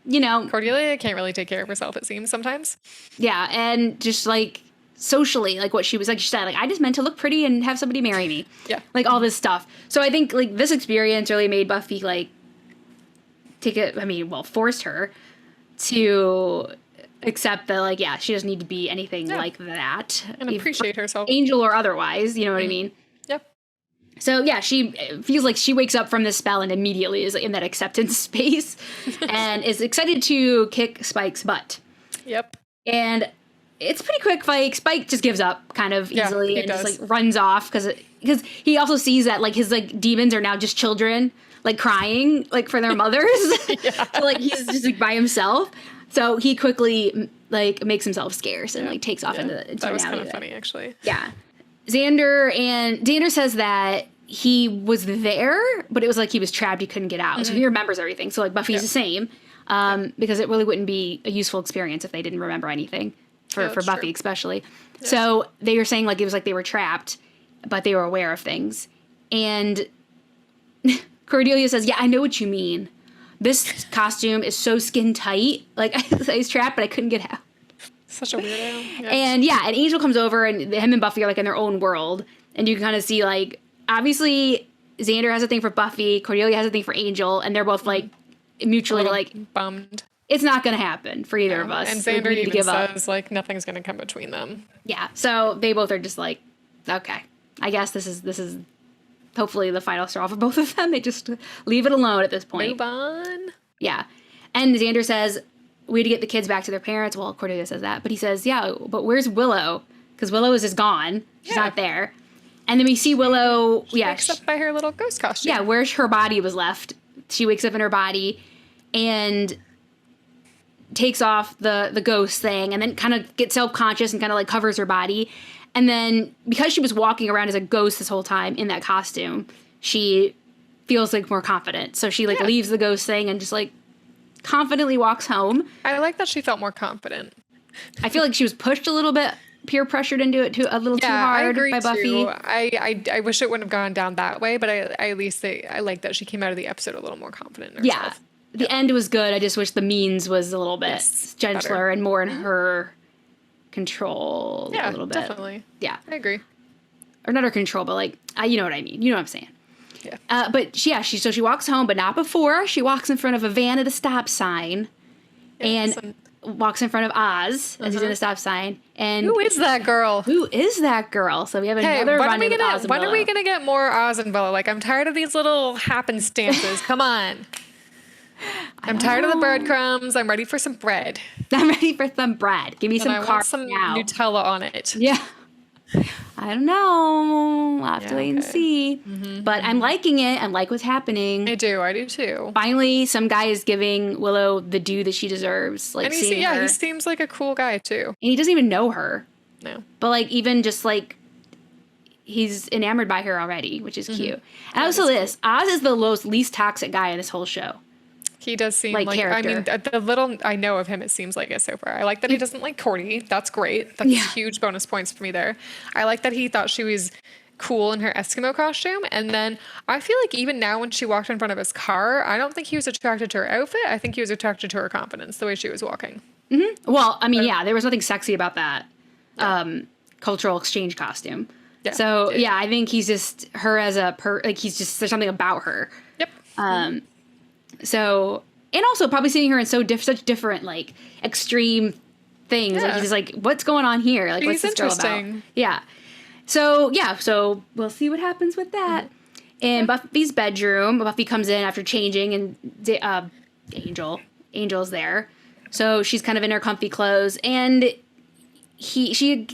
Cordelia can't really take care of herself, it seems, sometimes. Yeah, and just, like, socially, like, what she was, like, she said, like, I just meant to look pretty and have somebody marry me. Yeah. Like, all this stuff. So I think, like, this experience really made Buffy, like, forced her to accept that, like, yeah, she doesn't need to be anything like that. And appreciate herself. Angel or otherwise, you know what I mean? Yep. So, yeah, she feels like she wakes up from this spell and immediately is in that acceptance space and is excited to kick Spike's butt. Yep. And it's a pretty quick fight. Spike just gives up kind of easily and just, like, runs off because he also sees that, like, his, like, demons are now just children, like, crying, like, for their mothers. So, like, he's just, like, by himself. So he quickly, like, makes himself scarce and, like, takes off into that was kind of funny, actually. Yeah. Xander says that he was there, but it was like he was trapped. He couldn't get out. So he remembers everything. So, like, Buffy's the same because it really wouldn't be a useful experience if they didn't remember anything for Buffy, especially. Yes. So they were saying, like, it was like they were trapped, but they were aware of things. And Cordelia says, yeah, I know what you mean. This costume is so skin tight. Like, I was trapped, but I couldn't get out. Such a weirdo. Yeah. And Angel comes over, and him and Buffy are, like, in their own world. And you can kind of see, like, obviously Xander has a thing for Buffy, Cordelia has a thing for Angel, and they're both, like, mutually, like, bummed. It's not going to happen for either of us. And Xander even says, like, nothing's going to come between them. Yeah. So they both are just like, okay, I guess this is hopefully the final straw for both of them. They just leave it alone at this point. Move on. Yeah. And Xander says, we need to get the kids back to their parents. Well, Cordelia says that. But he says, yeah, but where's Willow? Because Willow is just gone. She's not there. And then we see Willow. She wakes up by her little ghost costume. Yeah, where her body was left. She wakes up in her body and takes off the ghost thing and then kind of gets self-conscious and kind of like covers her body. And then because she was walking around as a ghost this whole time in that costume, she feels like more confident. So she like leaves the ghost thing and just like confidently walks home. I like that she felt more confident. I feel like she was pushed a little bit, peer pressured into it a little too hard by Buffy. Too. I wish it wouldn't have gone down that way, but I at least I like that she came out of the episode a little more confident in herself. Yeah. The end was good. I just wish the means was a little bit gentler better. And more in her control a little bit. Definitely. Yeah. I agree. Or not her control, but like, you know what I mean. You know what I'm saying. Yeah. But she walks home, but not before. She walks in front of a van at a stop sign and walks in front of Oz as he's in a stop sign. And who is that girl? Who is that girl? So we have another run in with Oz and Willow. When are we going to get more Oz and Willow? Like, I'm tired of these little happenstances. Come on. I'm tired of the breadcrumbs. I'm ready for some bread. I'm ready for some bread. Give me some carbs some now. Nutella on it. Yeah. I don't know. I'll have to wait and see. But I'm liking it. I like what's happening. I do too. Finally, some guy is giving Willow the due that she deserves. Like, and he seems like a cool guy too. And he doesn't even know her. No. But like, even just like, he's enamored by her already, which is cute. And also this, Oz is the least toxic guy in this whole show. He does seem like character. I mean, the little I know of him, it seems like it so far. I like that he doesn't like Cordy. That's great. That's huge bonus points for me there. I like that he thought she was cool in her Eskimo costume. And then I feel like even now when she walked in front of his car, I don't think he was attracted to her outfit. I think he was attracted to her confidence, the way she was walking. Mm-hmm. Well, I mean, there was nothing sexy about that cultural exchange costume. Yeah, so, I think he's just her as a there's something about her. Yep. So, and also probably seeing her in such different, like, extreme things. Yeah. Like, he's just like, what's going on here? Like, what's this girl about? Yeah. So we'll see what happens with that. In Buffy's bedroom, Buffy comes in after changing, and Angel's there. So she's kind of in her comfy clothes, and she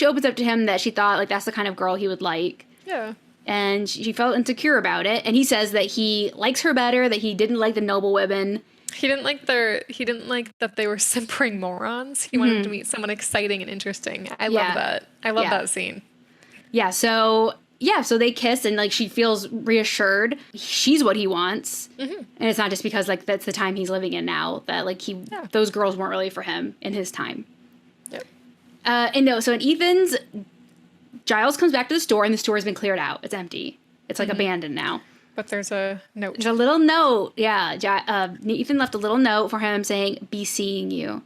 opens up to him that she thought, like, that's the kind of girl he would like. Yeah. And she felt insecure about it. And he says that he likes her better, that he didn't like the noble women. He didn't like that they were simpering morons. He wanted to meet someone exciting and interesting. I love that. I love that scene. Yeah, so they kiss, and like she feels reassured. She's what he wants. Mm-hmm. And it's not just because like that's the time he's living in now, that like those girls weren't really for him in his time. Yep. So in Ethan's, Giles comes back to the store, and the store has been cleared out. It's empty. It's like abandoned now. But there's a note. There's a little note. Yeah. Ethan left a little note for him saying, "Be seeing you."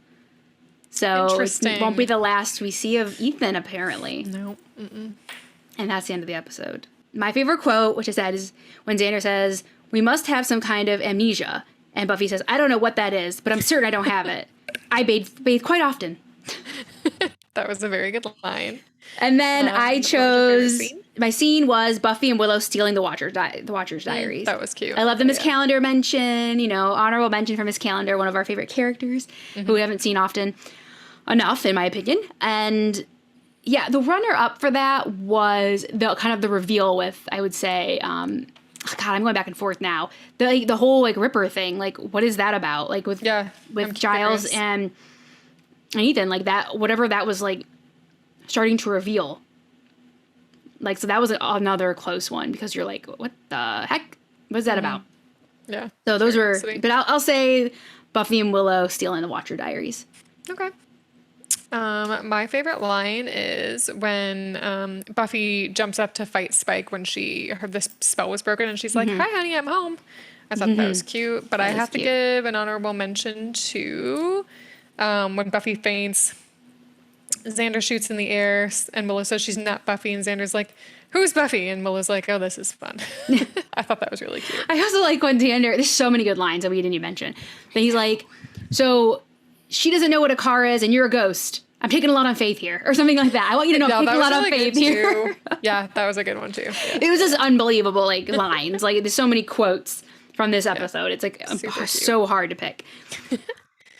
So it won't be the last we see of Ethan, apparently. No. Mm-mm. And that's the end of the episode. My favorite quote, which I said, is when Xander says, "We must have some kind of amnesia." And Buffy says, "I don't know what that is, but I'm certain I don't have it. I bathe quite often." That was a very good line. And then I chose, my scene was Buffy and Willow stealing the Watcher's diaries. That was cute. I love the Miss Calendar mention, honorable mention for Miss Calendar, one of our favorite characters who we haven't seen often enough, in my opinion. And yeah, the runner-up for that was the reveal with, I would say, God, I'm going back and forth now. The whole like Ripper thing, like what is that about? Like with Giles and Ethan, like that, whatever that was like starting to reveal. Like, so that was another close one because you're like, what the heck? What's that about? Yeah. So those were, sweet. But I'll say Buffy and Willow stealing the Watcher diaries. Okay. My favorite line is when Buffy jumps up to fight Spike when she heard the spell was broken, and she's like, "Hi, honey, I'm home." I thought that was cute, but I have to give an honorable mention to when Buffy faints Xander shoots in the air and Willow says she's not Buffy. And Xander's like, who's Buffy? And Willow's like, oh, this is fun. I thought that was really cute. I also like when Xander, there's so many good lines that we didn't even mention. But he's like, so she doesn't know what a car is and you're a ghost. I'm taking a lot on faith here, or something like that. I want you to know I'm taking a lot on faith here. Yeah, that was a good one too. Yeah. It was just unbelievable, like lines. Like there's so many quotes from this episode. It's like so hard to pick.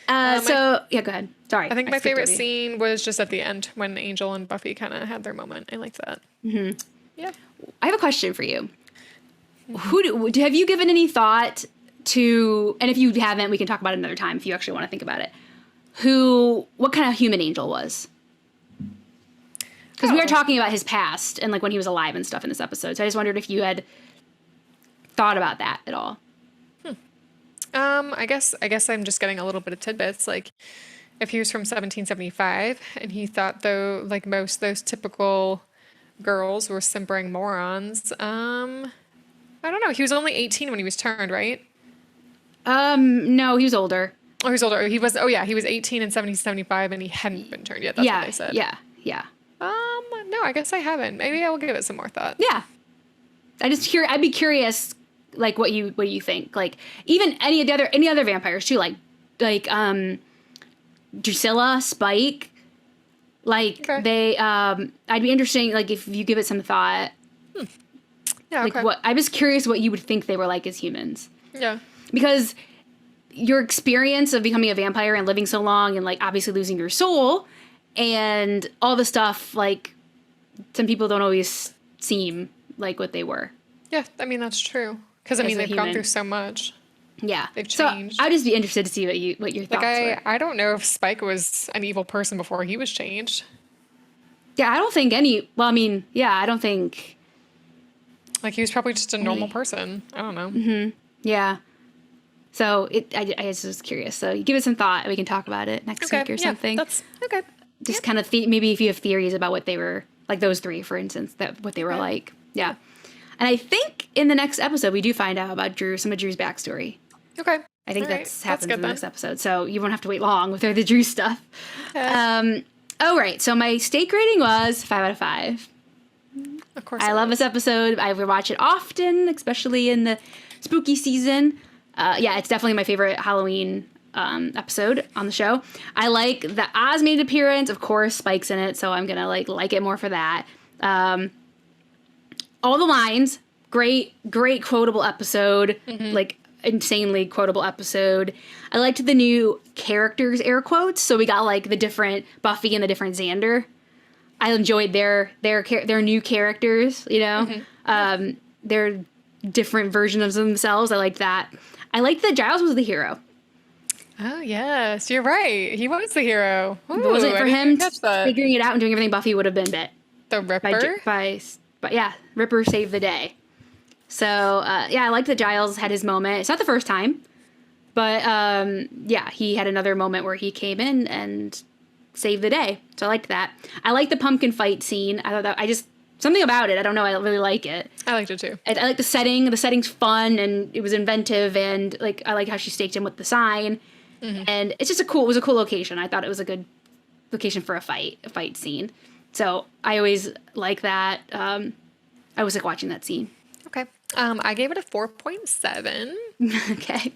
So yeah, go ahead. Sorry. I think my favorite scene was just at the end when Angel and Buffy kind of had their moment. I liked that. Mm-hmm. Yeah. I have a question for you. Mm-hmm. Have you given any thought to? And if you haven't, we can talk about it another time if you actually want to think about it. What kind of human Angel was? Because we were talking about his past and like when he was alive and stuff in this episode. So I just wondered if you had thought about that at all. I guess I'm just getting a little bit of tidbits. Like if he was from 1775 and he thought though, like most those typical girls were simpering morons. I don't know. He was only 18 when he was turned, right? No, he was older. Oh, he was older. He was 18 in 1775 and he hadn't been turned yet. That's what they said. Yeah. No, I guess I haven't. Maybe I will give it some more thought. Yeah. I'd be curious, like what you think. Like even any other vampires too, like Drusilla, Spike. Like they, I'd be interesting, like if you give it some thought. Yeah. Like I was curious what you would think they were like as humans. Yeah. Because your experience of becoming a vampire and living so long and like obviously losing your soul and all the stuff, like some people don't always seem like what they were. Yeah, I mean that's true. Because I mean they've gone through so much. Yeah, they've changed. So I'd just be interested to see what your thoughts were. I don't know if Spike was an evil person before he was changed. Yeah, I don't think any. Well, I mean, yeah, I don't think. Like he was probably just a normal person. I don't know. Mm-hmm. Yeah. So I just was curious. So you give it some thought and we can talk about it next week or something. That's okay. Just kind of maybe if you have theories about what they were, like those three, for instance, what they were like. Yeah. And I think in the next episode, we do find out about some of Drew's backstory. Okay. I think happens in the next episode. So you won't have to wait long with the Drew stuff. Okay. Right. So my stake rating was 5 out of 5. Of course. I love this episode. I rewatch it often, especially in the spooky season. It's definitely my favorite Halloween episode on the show. I like that Oz made an appearance. Of course, Spike's in it, so I'm gonna like it more for that. All the lines, great quotable episode, like insanely quotable episode. I liked the new characters, air quotes. So we got like the different Buffy and the different Xander. I enjoyed their new characters. You know, their different versions of themselves. I liked that. I liked that Giles was the hero. Oh, yes. You're right. He was the hero. Ooh, if it wasn't for him figuring it out and doing everything, Buffy would have been bit. The Ripper? But yeah, Ripper saved the day. So, I liked that Giles had his moment. It's not the first time. But, he had another moment where he came in and saved the day. So I liked that. I liked the pumpkin fight scene. I thought that something about it. I don't know. I really like it. I liked it too. I like the setting. The setting's fun and it was inventive, and like I like how she staked him with the sign. And it's just it was a cool location. I thought it was a good location for a fight scene. So I always like that. I always like watching that scene. Okay. I gave it a 4.7. Okay.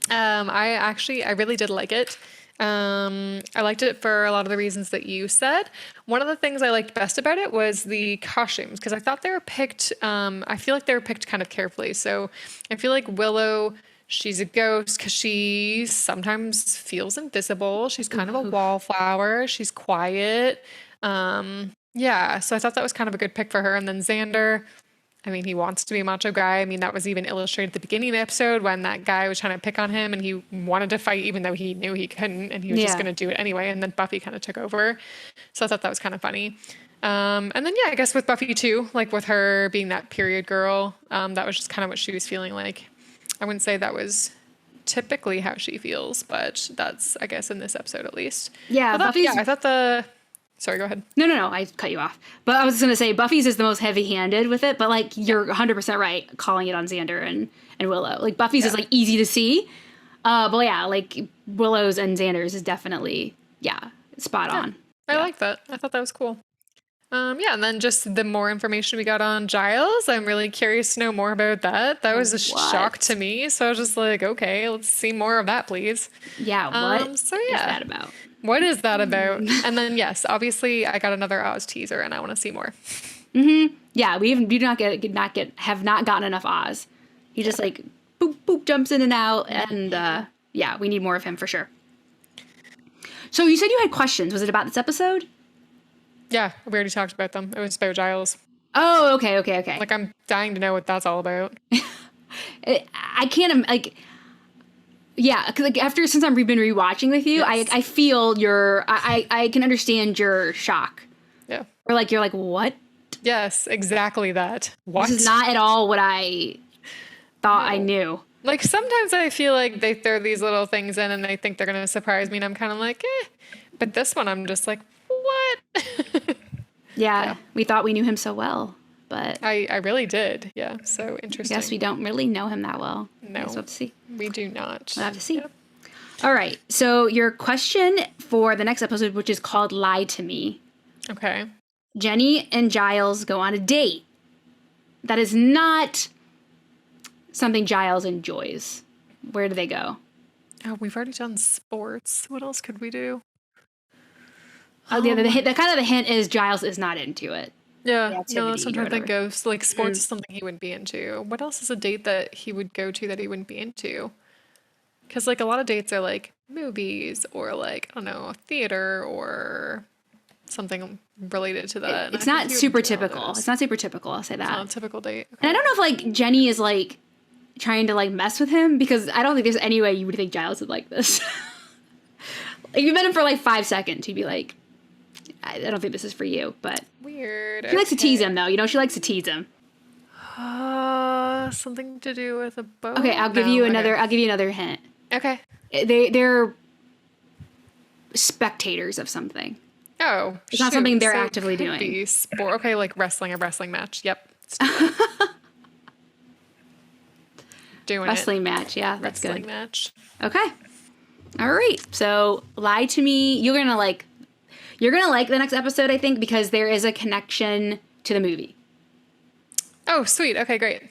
I really did like it. I liked it for a lot of the reasons that you said. One of the things I liked best about it was the costumes, because I thought they were picked, I feel like they were picked kind of carefully. So I feel like Willow, she's a ghost because she sometimes feels invisible. She's kind of a wallflower. She's quiet. So I thought that was kind of a good pick for her. And then Xander, I mean, he wants to be a macho guy. I mean, that was even illustrated at the beginning of the episode when that guy was trying to pick on him and he wanted to fight even though he knew he couldn't, and he was just going to do it anyway. And then Buffy kind of took over. So I thought that was kind of funny. And then, I guess with Buffy too, like with her being that period girl, that was just kind of what she was feeling like. I wouldn't say that was typically how she feels, but that's, I guess, in this episode at least. Yeah, I thought Sorry, go ahead. No, I cut you off. But I was just going to say, Buffy's is the most heavy-handed with it, but, like, you're 100% right calling it on Xander and Willow. Like, Buffy's is, like, easy to see. But, yeah, like, Willow's and Xander's is definitely, spot on. I like that. I thought that was cool. Yeah, and then just the more information we got on Giles, I'm really curious to know more about that. That was a shock to me. So I was just like, okay, let's see more of that, please. Yeah, what is that about? What is that about? And then, yes, obviously I got another Oz teaser and I want to see more. Yeah, we have not gotten enough Oz. He just like boop, boop, jumps in and out. And yeah, we need more of him for sure. So you said you had questions. Was it about this episode? Yeah, we already talked about them. It was about Giles. Oh, okay. Like, I'm dying to know what that's all about. I can't, like, yeah, because like, since I've been rewatching with you, yes. I feel I can understand your shock. Yeah. Or like, you're like, what? Yes, exactly that. What? This is not at all what I thought I knew. Like, sometimes I feel like they throw these little things in and they think they're going to surprise me, and I'm kind of like, eh. But this one, I'm just like, what? Yeah, we thought we knew him so well, but I really did. Yeah, so interesting. I guess we don't really know him that well. No, we'll have to see. We do not. We'll have to see. Yeah. All right, so your question for the next episode, which is called Lie to Me. Okay. Jenny and Giles go on a date. That is not something Giles enjoys. Where do they go? Oh, we've already done sports. What else could we do? Oh, yeah, the hint is Giles is not into it. Yeah, no, sometimes I go, like, sports is something he wouldn't be into. What else is a date that he would go to that he wouldn't be into? Because, like, a lot of dates are, like, movies or, like, I don't know, theater or something related to that. It's not super typical. It's not super typical, I'll say that. It's not a typical date. Okay. And I don't know if, like, Jenny is, like, trying to, like, mess with him, because I don't think there's any way you would think Giles would like this. If you met him for, like, 5 seconds, you'd be like, I don't think this is for you, but weird. She likes to tease him, though. You know, she likes to tease him. Something to do with a boat. Okay, I'll give you another hint. Okay. They're spectators of something. Oh, it's not something they're actively doing. Sport. Okay, like a wrestling match. Yep. Doing wrestling match. Yeah, that's wrestling good. Match. Okay. All right. So, Lie to Me. You're gonna like the next episode, I think, because there is a connection to the movie. Oh, sweet. Okay, great.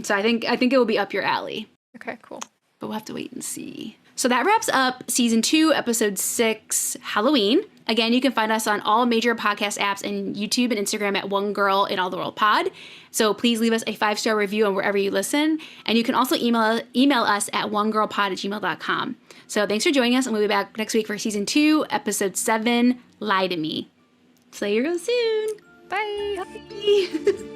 So I think it will be up your alley. Okay, cool. But we'll have to wait and see. So that wraps up season 2, episode 6, Halloween. Again, you can find us on all major podcast apps and YouTube and Instagram at One Girl in All the World Pod. So please leave us a 5-star review on wherever you listen. And you can also email us at onegirlpod@gmail.com. So thanks for joining us, and we'll be back next week for season 2, episode 7, Lie to Me. Slay your girl soon. Bye. Bye.